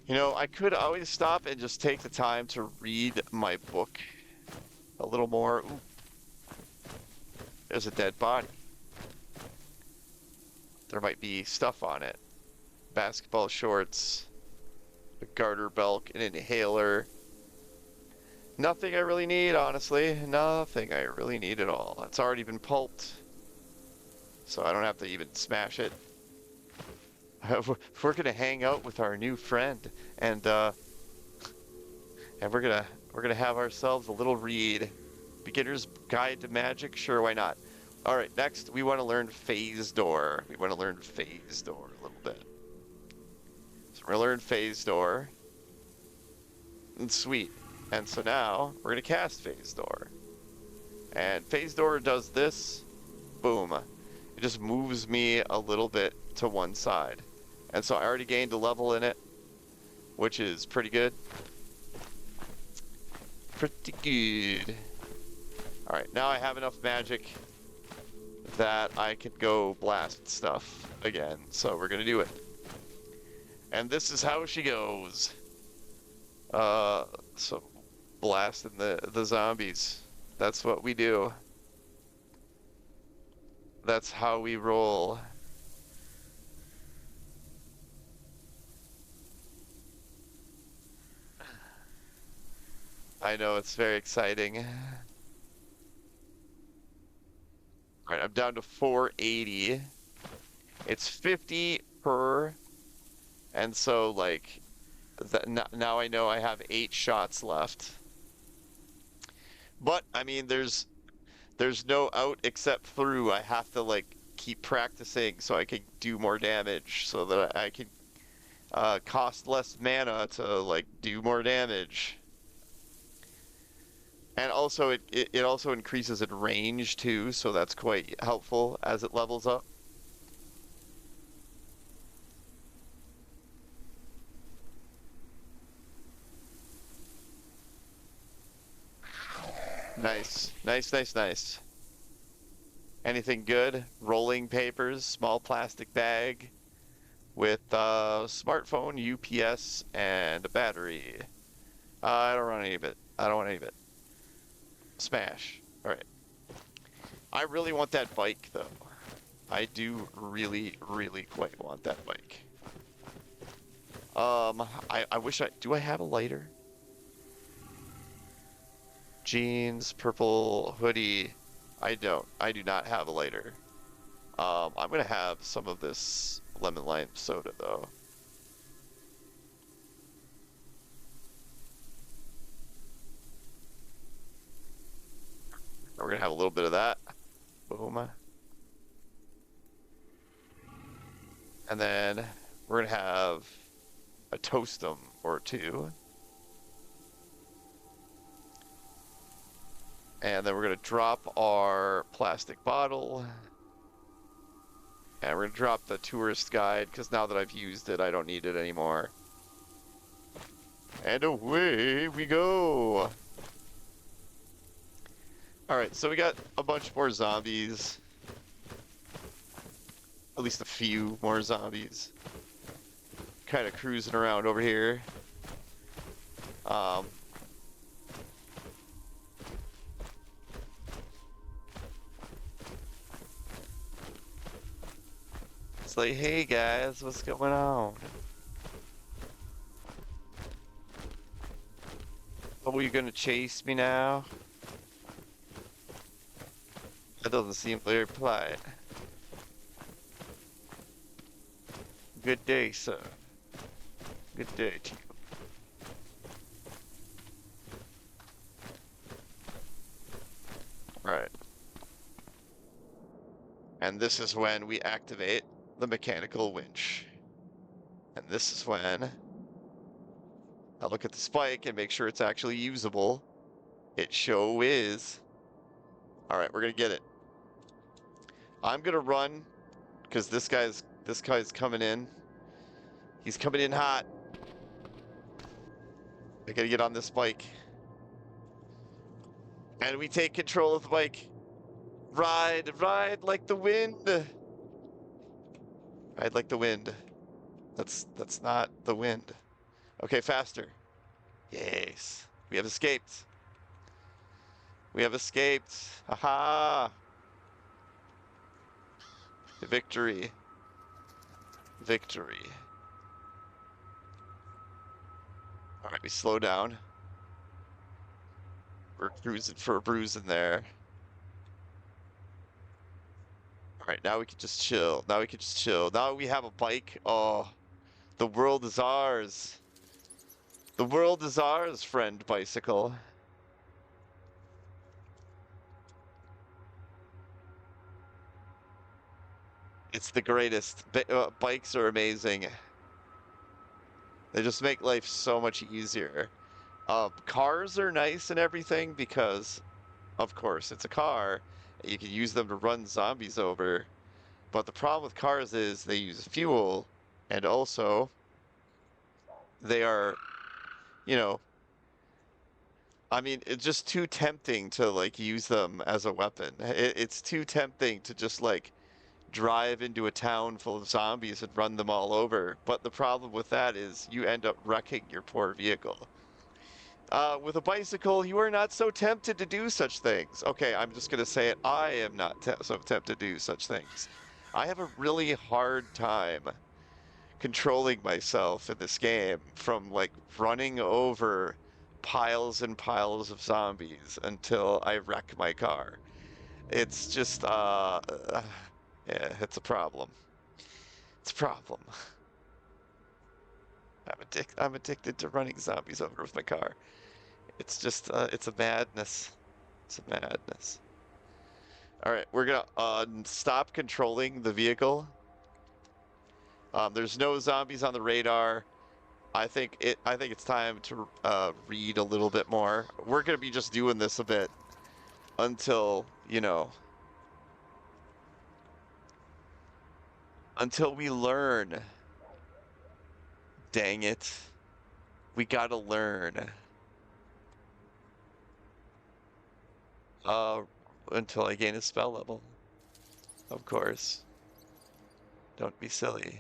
You know, I could always stop and just take the time to read my book a little more. Ooh. There's a dead body. There might be stuff on it. Basketball shorts, a garter belt, an inhaler. Nothing I really need, honestly. Nothing I really need at all. It's already been pulped, so I don't have to even smash it. We're gonna hang out with our new friend, and we're gonna have ourselves a little read. Beginner's Guide to Magic? Sure, why not? All right, next we want to learn Phase Door. We want to learn Phase Door a little bit. So we're gonna learn Phase Door. And sweet. And so now we're gonna cast Phase Door. And Phase Door does this. Boom. It just moves me a little bit to one side. And so I already gained a level in it, which is pretty good. Pretty good. Alright, now I have enough magic that I can go blast stuff again. So we're gonna do it. And this is how she goes. So blasting the zombies. That's what we do. That's how we roll. I know it's very exciting. All right, I'm down to 480. It's 50 per, and so like now I know I have 8 shots left. But I mean, there's no out except through. I have to like keep practicing so I can do more damage, so that I can cost less mana to like do more damage. And also it also increases in range too, so that's quite helpful as it levels up. Nice. Nice, nice, nice. Anything good? Rolling papers, small plastic bag with smartphone, UPS, and a battery. I don't want any of it. I don't want any of it. Smash. All right. I really want that bike though. I do really, really quite want that bike. I wish do I have a lighter? Jeans, purple hoodie. I don't. I do not have a lighter. I'm gonna have some of this lemon lime soda though. We're gonna have a little bit of that. Boom. And then we're gonna have a toastum or two. And then we're gonna drop our plastic bottle. And we're gonna drop the tourist guide, because now that I've used it, I don't need it anymore. And away we go! Alright, so we got a bunch more zombies. At least a few more zombies. Kind of cruising around over here. It's like, hey guys, what's going on? Oh, you gonna chase me now? That doesn't seem very polite. Good day, sir. Good day to you. Alright. And this is when we activate the mechanical winch. And this is when I look at the spike and make sure it's actually usable. It sure is. Alright, we're gonna get it. I'm gonna run, because this guy's coming in. He's coming in hot. I gotta get on this bike. And we take control of the bike. Ride, ride like the wind. Ride like the wind. That's not the wind. Okay, faster. Yes. We have escaped. We have escaped. Aha! Victory. Victory. Alright, we slow down. We're cruising for a bruise in there. Alright, now we can just chill. Now we can just chill. Now we have a bike. Oh, the world is ours. The world is ours, friend bicycle. It's the greatest. Bikes are amazing. They just make life so much easier. Cars are nice and everything because, of course, it's a car. You can use them to run zombies over. But the problem with cars is they use fuel, and also they are, you know, I mean, it's just too tempting to like use them as a weapon. It's too tempting to just like drive into a town full of zombies and run them all over. But the problem with that is you end up wrecking your poor vehicle. With a bicycle, you are not so tempted to do such things. Okay, I'm just gonna say it. I am not so tempted to do such things. I have a really hard time controlling myself in this game from like running over piles and piles of zombies until I wreck my car. It's just, yeah, it's a problem. It's a problem. I'm addicted to running zombies over with my car. It's just, it's a madness. It's a madness. All right, we're gonna stop controlling the vehicle. There's no zombies on the radar. I think it's time to read a little bit more. We're gonna be just doing this a bit until, you know, until we learn. Dang it. We gotta learn. Uh, until I gain a spell level. Of course. Don't be silly.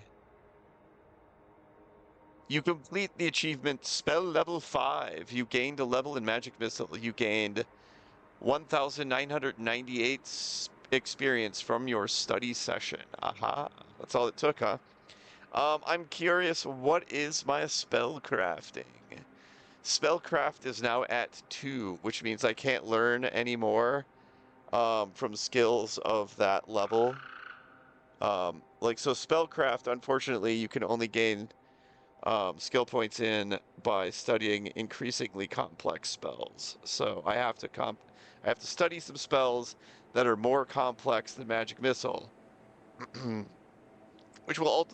You complete the achievement spell level 5. You gained a level in Magic Missile. You gained 1,998 experience from your study session. Aha. That's all it took, huh? I'm curious, what is my spell crafting? Spellcraft is now at 2, which means I can't learn anymore from skills of that level. Like, so spellcraft, unfortunately, you can only gain skill points in by studying increasingly complex spells. So I have to study some spells that are more complex than Magic Missile, which will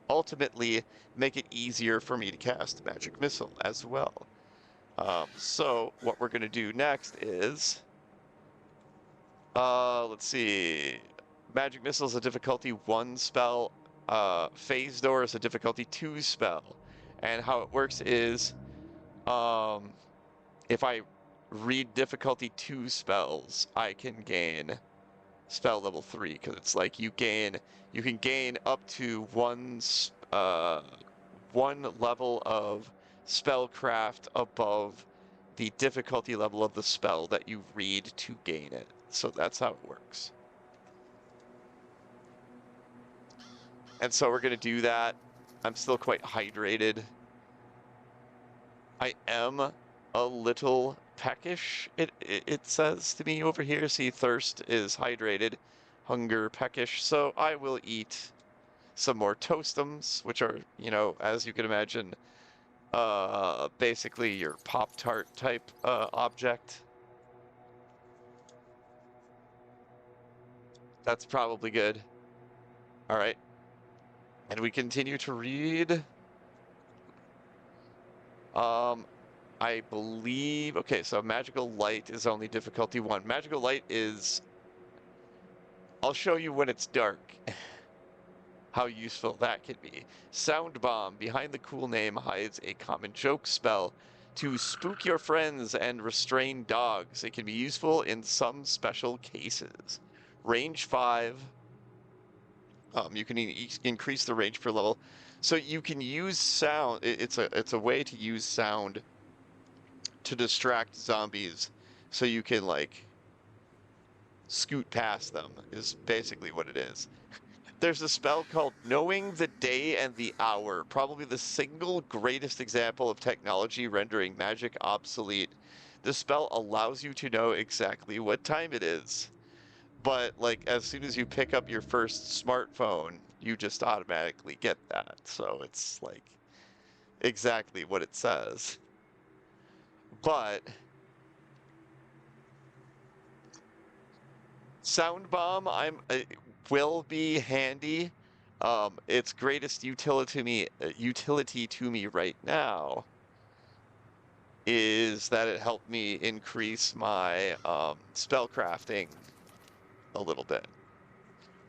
ultimately make it easier for me to cast Magic Missile as well. So what we're gonna do next is, let's see, Magic Missile is a difficulty 1 spell. Phase Door is a difficulty 2 spell. And how it works is, if I read difficulty 2 spells, I can gain spell level 3, because it's like you can gain up to one level of spellcraft above the difficulty level of the spell that you read to gain it. So that's how it works. And so we're gonna do that. I'm still quite hydrated. I am a little peckish, it says to me over here. See, thirst is hydrated, hunger peckish. So I will eat some more toastums, which are, you know, as you can imagine, basically your Pop-Tart type object. That's probably good. All right. And we continue to read. I believe, okay, so Magical Light is only difficulty 1. Magical Light is, I'll show you when it's dark how useful that can be. Sound Bomb, behind the cool name hides a common joke spell to spook your friends and restrain dogs. It can be useful in some special cases. Range 5. You can increase the range per level. So you can use sound. It's a way to use sound to distract zombies, so you can like scoot past them, is basically what it is. There's a spell called Knowing the Day and the Hour, probably the single greatest example of technology rendering magic obsolete. This spell allows you to know exactly what time it is, but like as soon as you pick up your first smartphone, you just automatically get that. So it's like exactly what it says. But Sound Bomb, will be handy. Its greatest utility to me right now is that it helped me increase my spell crafting a little bit.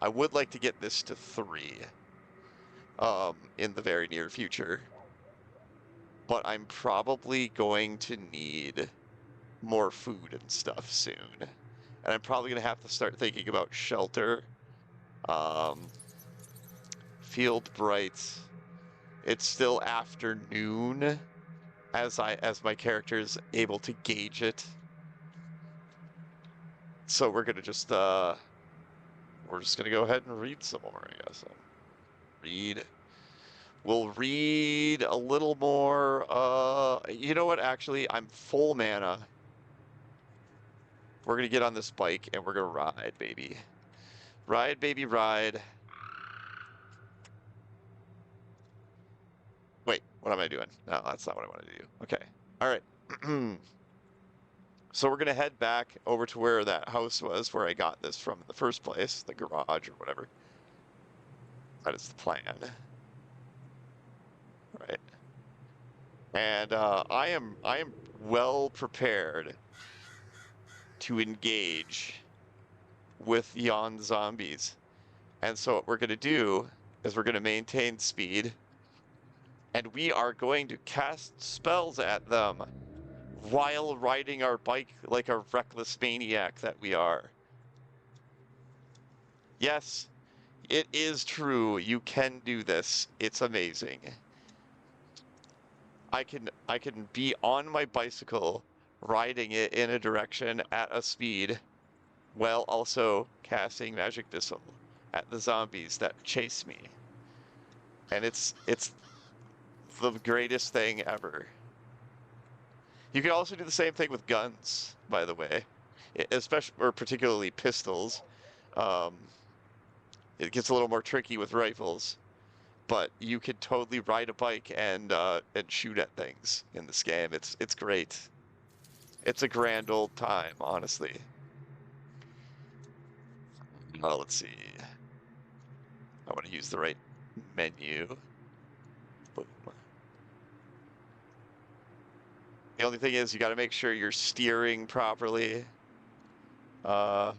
I would like to get this to 3 in the very near future, but I'm probably going to need more food and stuff soon. And I'm probably going to have to start thinking about shelter. Field bright. It's still afternoon as my character's able to gauge it. So we're gonna just go ahead and read some more, I guess. Read. We'll read a little more. You know what? Actually, I'm full mana. We're gonna get on this bike and we're gonna ride, baby. Ride, baby, ride. Wait, what am I doing? No, that's not what I want to do. Okay. All right. So we're gonna head back over to where that house was, where I got this from in the first place, the garage or whatever. That is the plan. Right. And I am well prepared to engage with yon zombies. And so what we're gonna do is we're gonna maintain speed, and we are going to cast spells at them while riding our bike like a reckless maniac that we are. Yes, it is true. You can do this. It's amazing. I can be on my bicycle riding it in a direction at a speed while also casting magic missile at the zombies that chase me. And it's the greatest thing ever. You can also do the same thing with guns, by the way, especially or particularly pistols. Um, it gets a little more tricky with rifles, but you could totally ride a bike and shoot at things in this game. It's great. It's a grand old time, honestly. Let's see. I want to use the right menu. Boom. The only thing is you got to make sure you're steering properly. And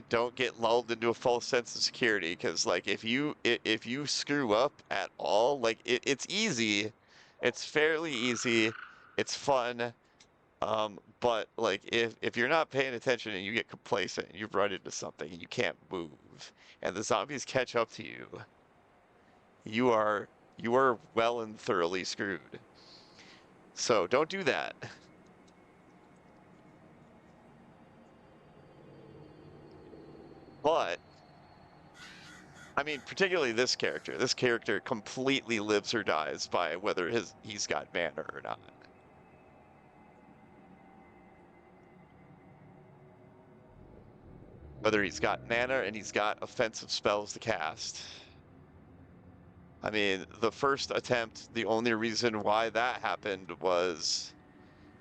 don't get lulled into a false sense of security, because like if you screw up at all, like it's easy, it's fairly easy, it's fun, but like if you're not paying attention and you get complacent and you've run into something and you can't move and the zombies catch up to you, you are well and thoroughly screwed. So don't do that. But I mean, particularly this character. This character completely lives or dies by whether he's got mana or not. Whether he's got mana and he's got offensive spells to cast. I mean, the first attempt, the only reason why that happened was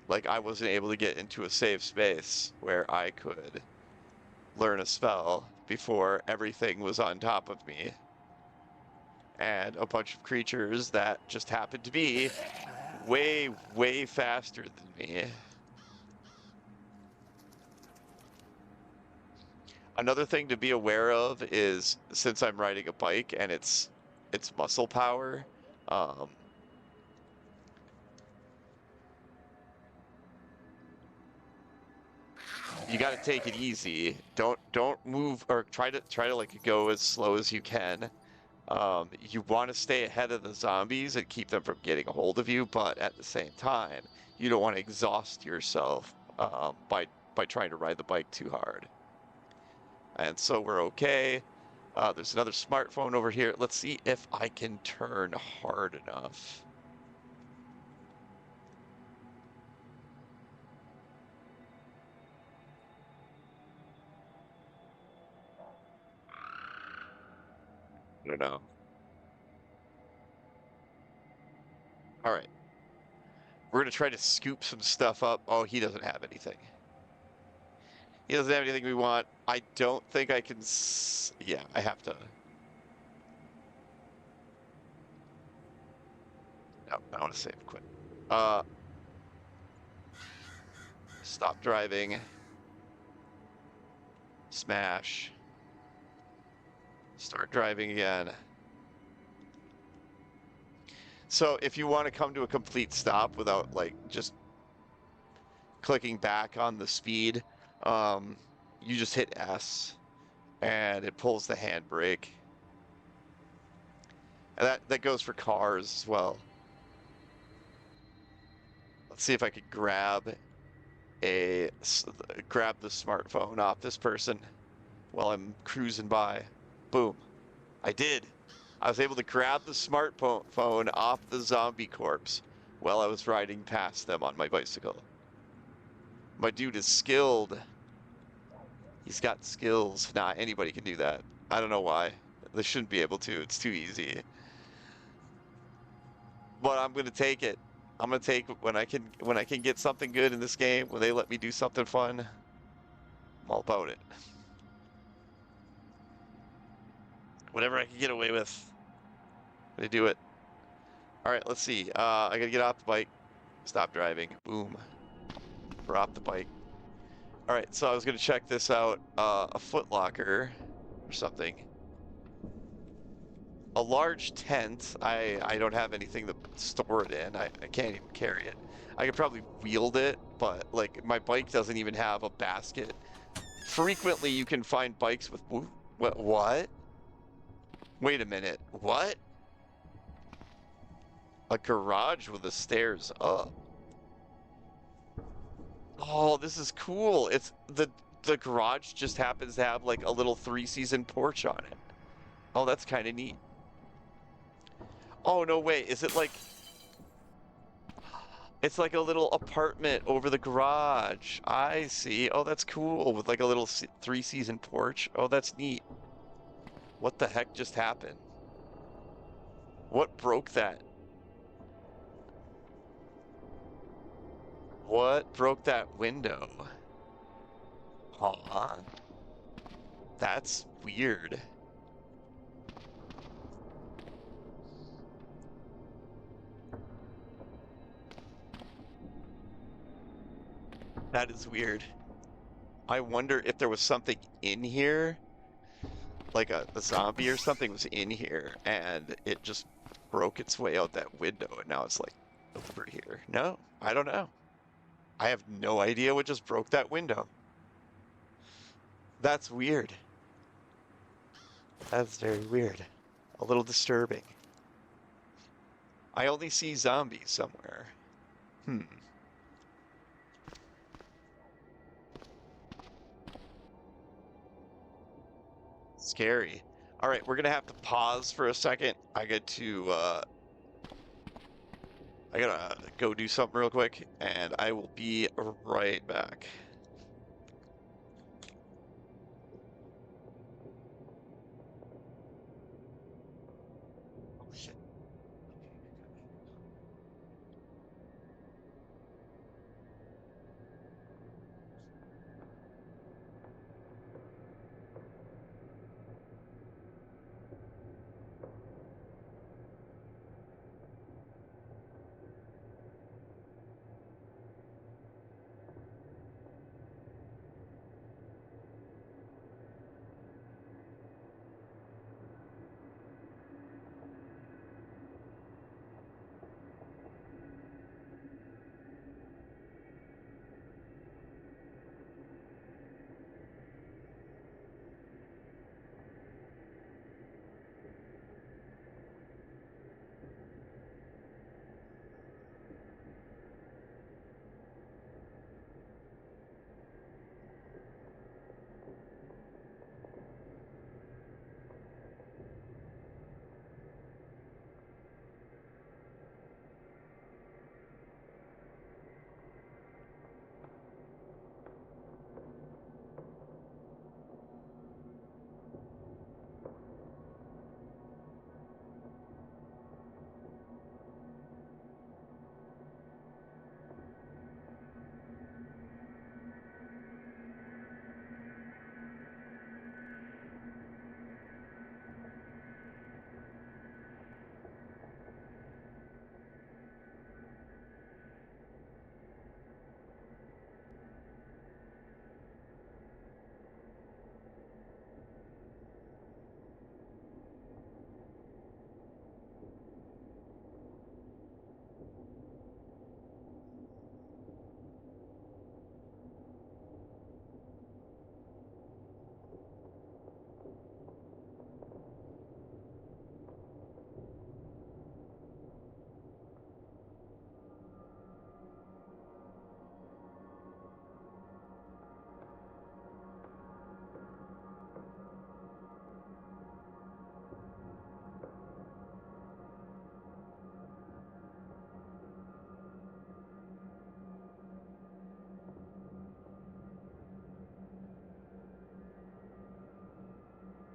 like I wasn't able to get into a safe space where I could learn a spell before everything was on top of me. And a bunch of creatures that just happened to be way, way faster than me. Another thing to be aware of is, since I'm riding a bike and it's muscle power, you got to take it easy. Don't move or try to like go as slow as you can. You want to stay ahead of the zombies and keep them from getting a hold of you, but at the same time, you don't want to exhaust yourself by trying to ride the bike too hard. And so we're okay. There's another smartphone over here. Let's see if I can turn hard enough. I don't know. All right. We're going to try to scoop some stuff up. Oh, he doesn't have anything. He doesn't have anything we want. I don't think I can... Yeah, I have to... No, I want to save quick. Stop driving. Smash. Start driving again. So if you want to come to a complete stop without like just clicking back on the speed, you just hit S and it pulls the handbrake. And that goes for cars as well. Let's see if I could grab the smartphone off this person while I'm cruising by. Boom. I did. I was able to grab the smartphone off the zombie corpse while I was riding past them on my bicycle. My dude is skilled. He's got skills. Nah, anybody can do that. I don't know why. They shouldn't be able to. It's too easy. But I'm gonna take it. I'm gonna take when I can get something good in this game, when they let me do something fun. I'm all about it. Whatever I can get away with, I'm gonna do it. All right, let's see. I gotta get off the bike. Stop driving. Boom. We're off the bike. All right, so I was gonna check this out. A Foot Locker or something. A large tent. I don't have anything to store it in. I can't even carry it. I could probably wield it, but like my bike doesn't even have a basket. Frequently you can find bikes with what? Wait a minute. What? A garage with the stairs up. Oh, this is cool. It's the garage just happens to have like a little 3-season porch on it. Oh, that's kind of neat. Oh, no way. Is it like it's like a little apartment over the garage. I see. Oh, that's cool. With like a little 3-season porch. Oh, that's neat. What the heck just happened? What broke that? What broke that window? Huh? That's weird. That is weird. I wonder if there was something in here, like a zombie or something was in here, and it just broke its way out that window, and now it's like over here. No, I don't know. I have no idea what just broke that window. That's weird. That's very weird. A little disturbing. I only see zombies somewhere. Hmm. Scary. All right, we're gonna have to pause for a second. I gotta go do something real quick, and I will be right back. Oh, shit.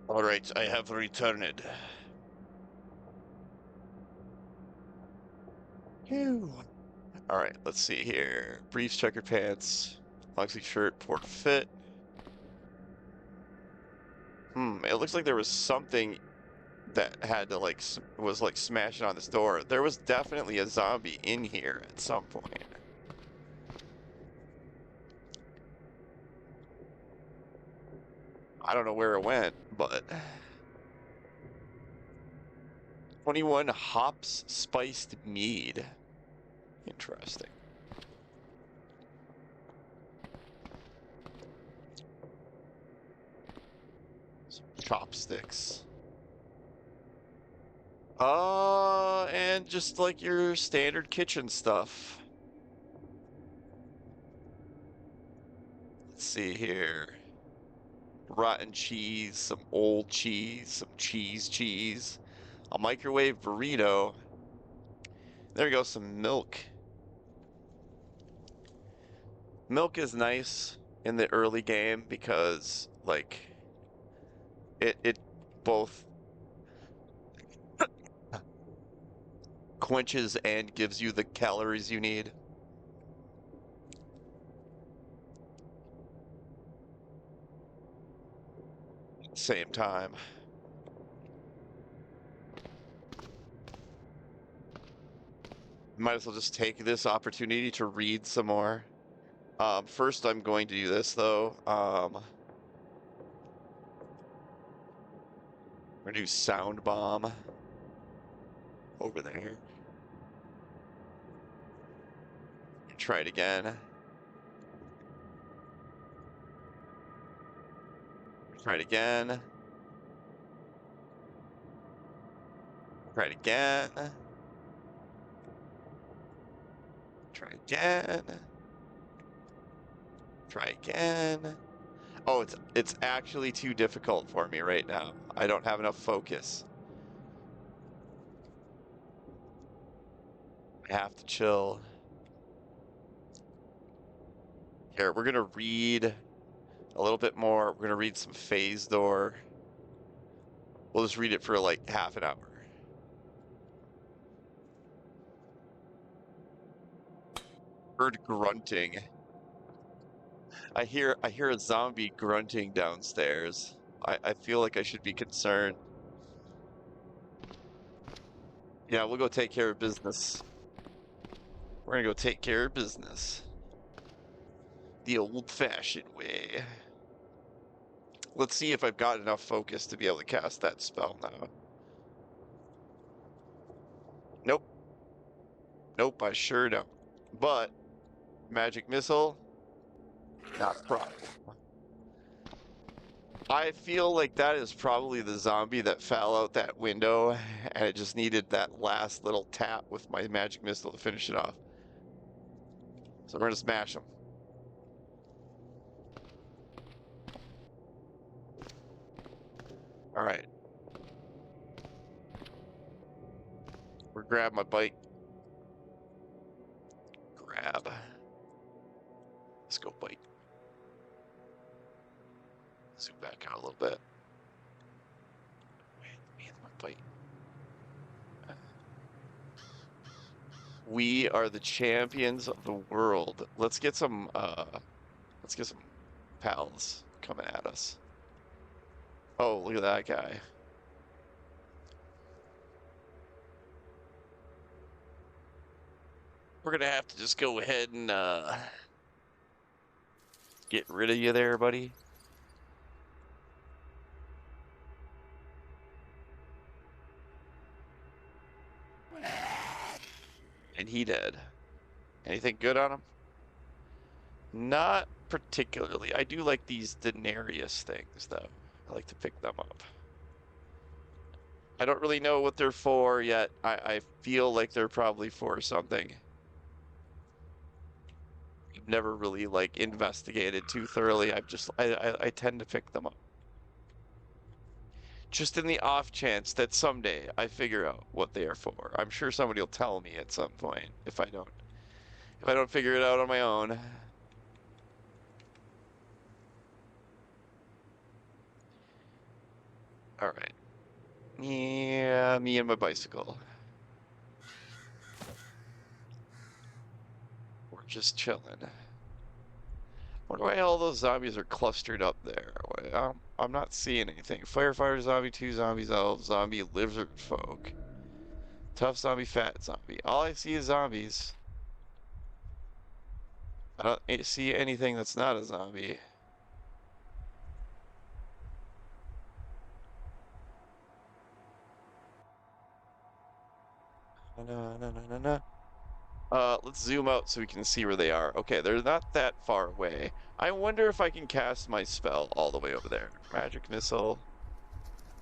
All right, I have returned. Phew. All right, let's see here. Briefs, checkered pants, long sleeve shirt, port fit. It looks like there was something that had to like was like smashing on this door. There was definitely a zombie in here at some point. I don't know where it went, but 21 hops spiced mead. Interesting. Some chopsticks. And just like your standard kitchen stuff. Let's see here. Rotten cheese, some old cheese, some cheese, a microwave burrito. There we go, some milk. Milk is nice in the early game because like it both quenches and gives you the calories you need. Same time. Might as well just take this opportunity to read some more. First I'm going to do this though. We're gonna do sound bomb over there. Try it again. Try it again. Try it again. Try again. Try again. Oh, it's actually too difficult for me right now. I don't have enough focus. I have to chill. Here, we're gonna read a little bit more. We're gonna read some phase door. We'll just read it for like half an hour. Heard grunting. I hear a zombie grunting downstairs. I feel like I should be concerned. Yeah, we'll go take care of business. We're gonna go take care of business. The old-fashioned way. Let's see if I've got enough focus to be able to cast that spell now. Nope. Nope, I sure don't. But magic missile, not a problem. I feel like that is probably the zombie that fell out that window, and it just needed that last little tap with my magic missile to finish it off. So we're gonna smash him. All right. We're grab my bike. Grab. Let's go bike. Zoom back out a little bit. Wait, me and my bike. We are the champions of the world. Let's get some pals coming at us. Oh, look at that guy. We're gonna have to just go ahead and get rid of you there, buddy. And he dead. Anything good on him? Not particularly. I do like these denarius things, though. I like to pick them up. I don't really know what they're for yet. I feel like they're probably for something. I've never really like investigated too thoroughly. I tend to pick them up. Just in the off chance that someday I figure out what they are for. I'm sure somebody will tell me at some point if I don't figure it out on my own. All right. Yeah, me and my bicycle. We're just chilling. Wonder why all those zombies are clustered up there. I'm not seeing anything. Firefighter zombie, two zombies, elves, zombie, lizard folk. Tough zombie, fat zombie. All I see is zombies. I don't see anything that's not a zombie. Na, na, na, na, na. Let's zoom out so we can see where they are. Okay, they're not that far away. I wonder if I can cast my spell all the way over there. Magic missile.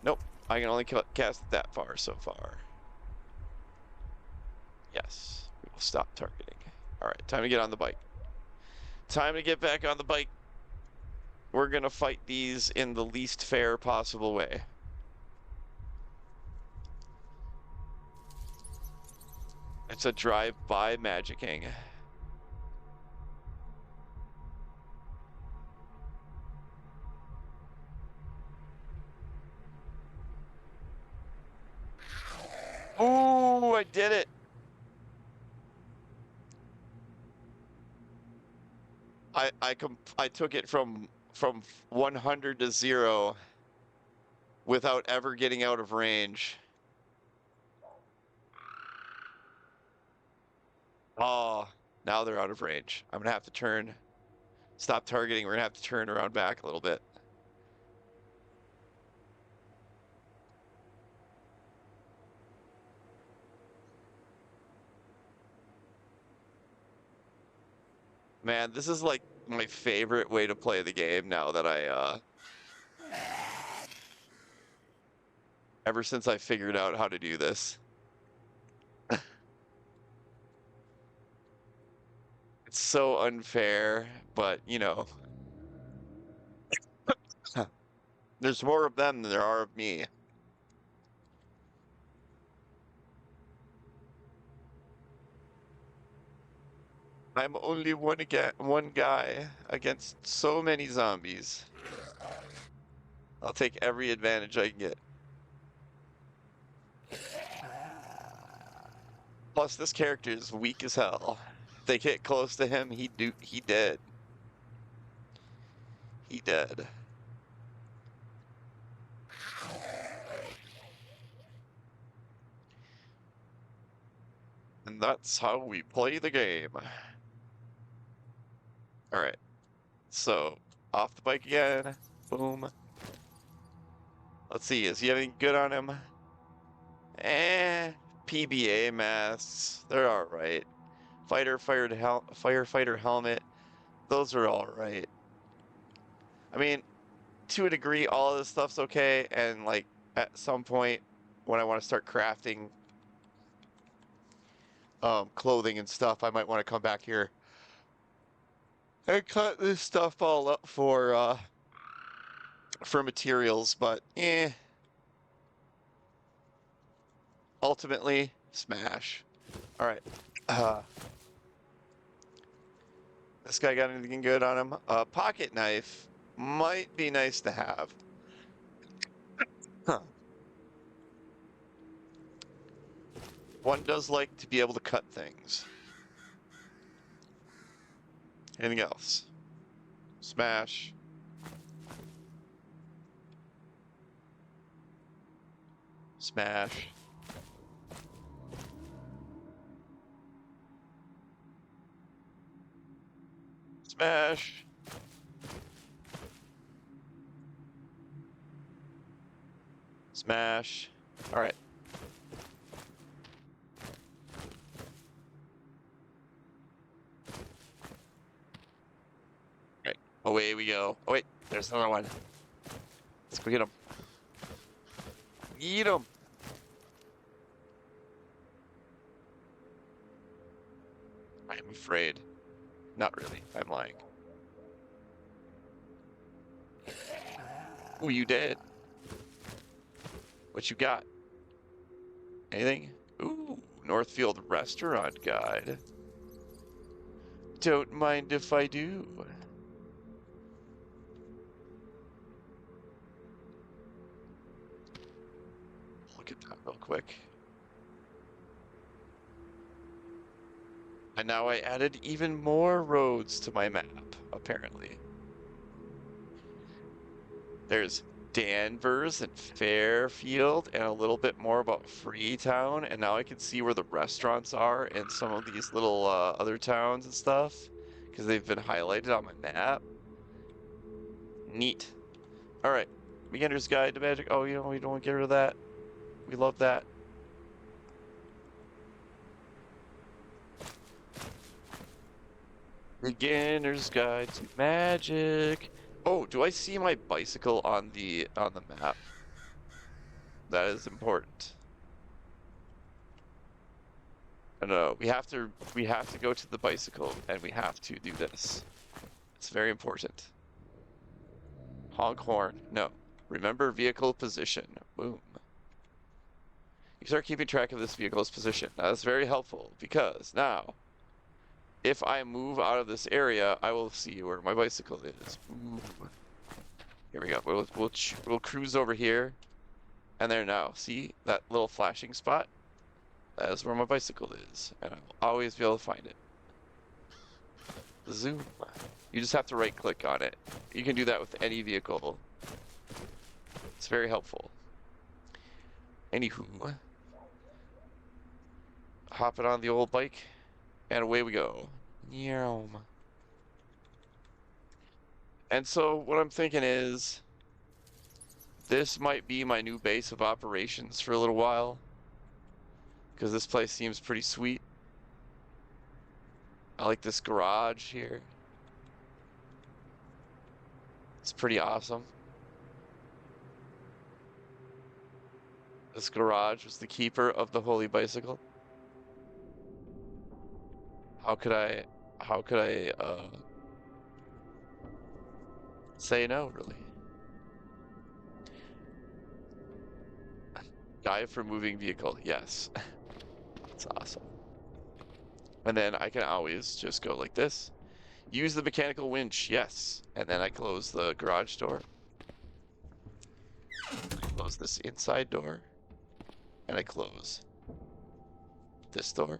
Nope, I can only cast it that far so far. Yes, we will stop targeting. All right, time to get on the bike. Time to get back on the bike. We're gonna fight these in the least fair possible way. It's a drive-by magicking. Ooh, I did it. I took it from 100 to 0 without ever getting out of range. Oh, now they're out of range. I'm gonna have to turn, stop targeting. We're gonna have to turn around back a little bit. Man, this is like my favorite way to play the game now that ever since I figured out how to do this. It's so unfair, but you know, there's more of them than there are of me. I'm only one guy against so many zombies. I'll take every advantage I can get. Plus, this character is weak as hell. If they get close to him, he dead. He dead. And that's how we play the game. Alright. So, off the bike again. Boom. Let's see, is he having good on him? PBA masks. They're alright. Firefighter helmet. Those are alright. I mean, to a degree, all of this stuff's okay, and like at some point when I want to start crafting clothing and stuff, I might want to come back here and cut this stuff all up for materials, but ultimately smash. All right. This guy got anything good on him? A pocket knife might be nice to have. Huh. One does like to be able to cut things. Anything else? Smash. Smash. Smash. Smash. All right. All right. Away we go. Oh wait, there's another one. Let's go get him. Eat him. I'm afraid. Not really. I'm lying. Oh, you did. What you got? Anything? Ooh, Northfield Restaurant Guide. Don't mind if I do. look at that real quick. And now I added even more roads to my map, apparently. There's Danvers and Fairfield and a little bit more about Freetown. And now I can see where the restaurants are in some of these little other towns and stuff because they've been highlighted on my map. Neat. All right. Beginner's Guide to Magic. Oh, you know, we don't want to get rid of that. We love that. Beginner's Guide to Magic. Oh, do I see my bicycle on the map? That is important. No, we have to go to the bicycle and we have to do this. It's very important. Honk horn. No. Remember vehicle position. Boom. You start keeping track of this vehicle's position. Now, that's very helpful because now, if I move out of this area, I will see where my bicycle is. Ooh. Here we go. We'll cruise over here, and there now. See that little flashing spot? That is where my bicycle is, and I will always be able to find it. Zoom. You just have to right click on it. You can do that with any vehicle. It's very helpful. Anywho, hop it on the old bike, and away we go. Yum. And so what I'm thinking is, this might be my new base of operations for a little while, because this place seems pretty sweet. I like this garage here. It's pretty awesome. This garage was the keeper of the holy bicycle. How could I say no, really? Guide for moving vehicle, yes. That's awesome. And then I can always just go like this. Use the mechanical winch, yes. And then I close the garage door. Close this inside door. And I close this door.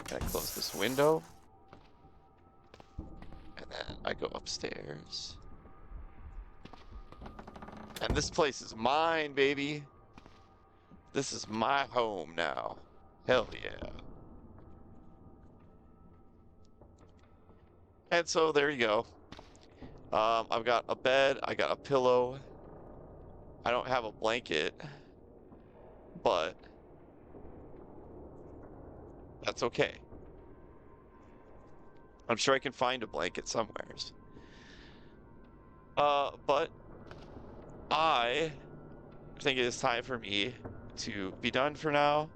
And I close this window. And then I go upstairs. And this place is mine, baby. This is my home now. Hell yeah. And so there you go. I've got a bed, I got a pillow. I don't have a blanket, but that's okay. I'm sure I can find a blanket somewheres. But I think it is time for me to be done for now.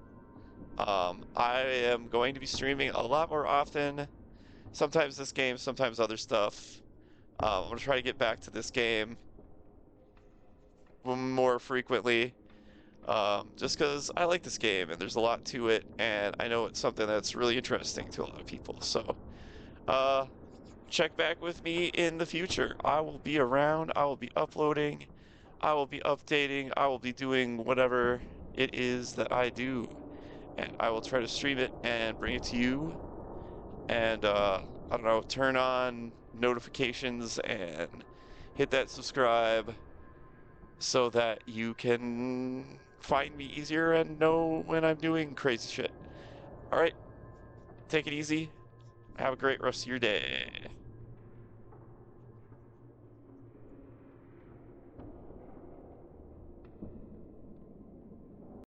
I am going to be streaming a lot more often. Sometimes this game, sometimes other stuff. I'm gonna try to get back to this game more frequently. Just because I like this game and there's a lot to it, and I know it's something that's really interesting to a lot of people. So, check back with me in the future. I will be around, I will be uploading, I will be updating, I will be doing whatever it is that I do. And I will try to stream it and bring it to you. And, I don't know, turn on notifications and hit that subscribe so that you can find me easier and know when I'm doing crazy shit. Alright, take it easy. Have a great rest of your day.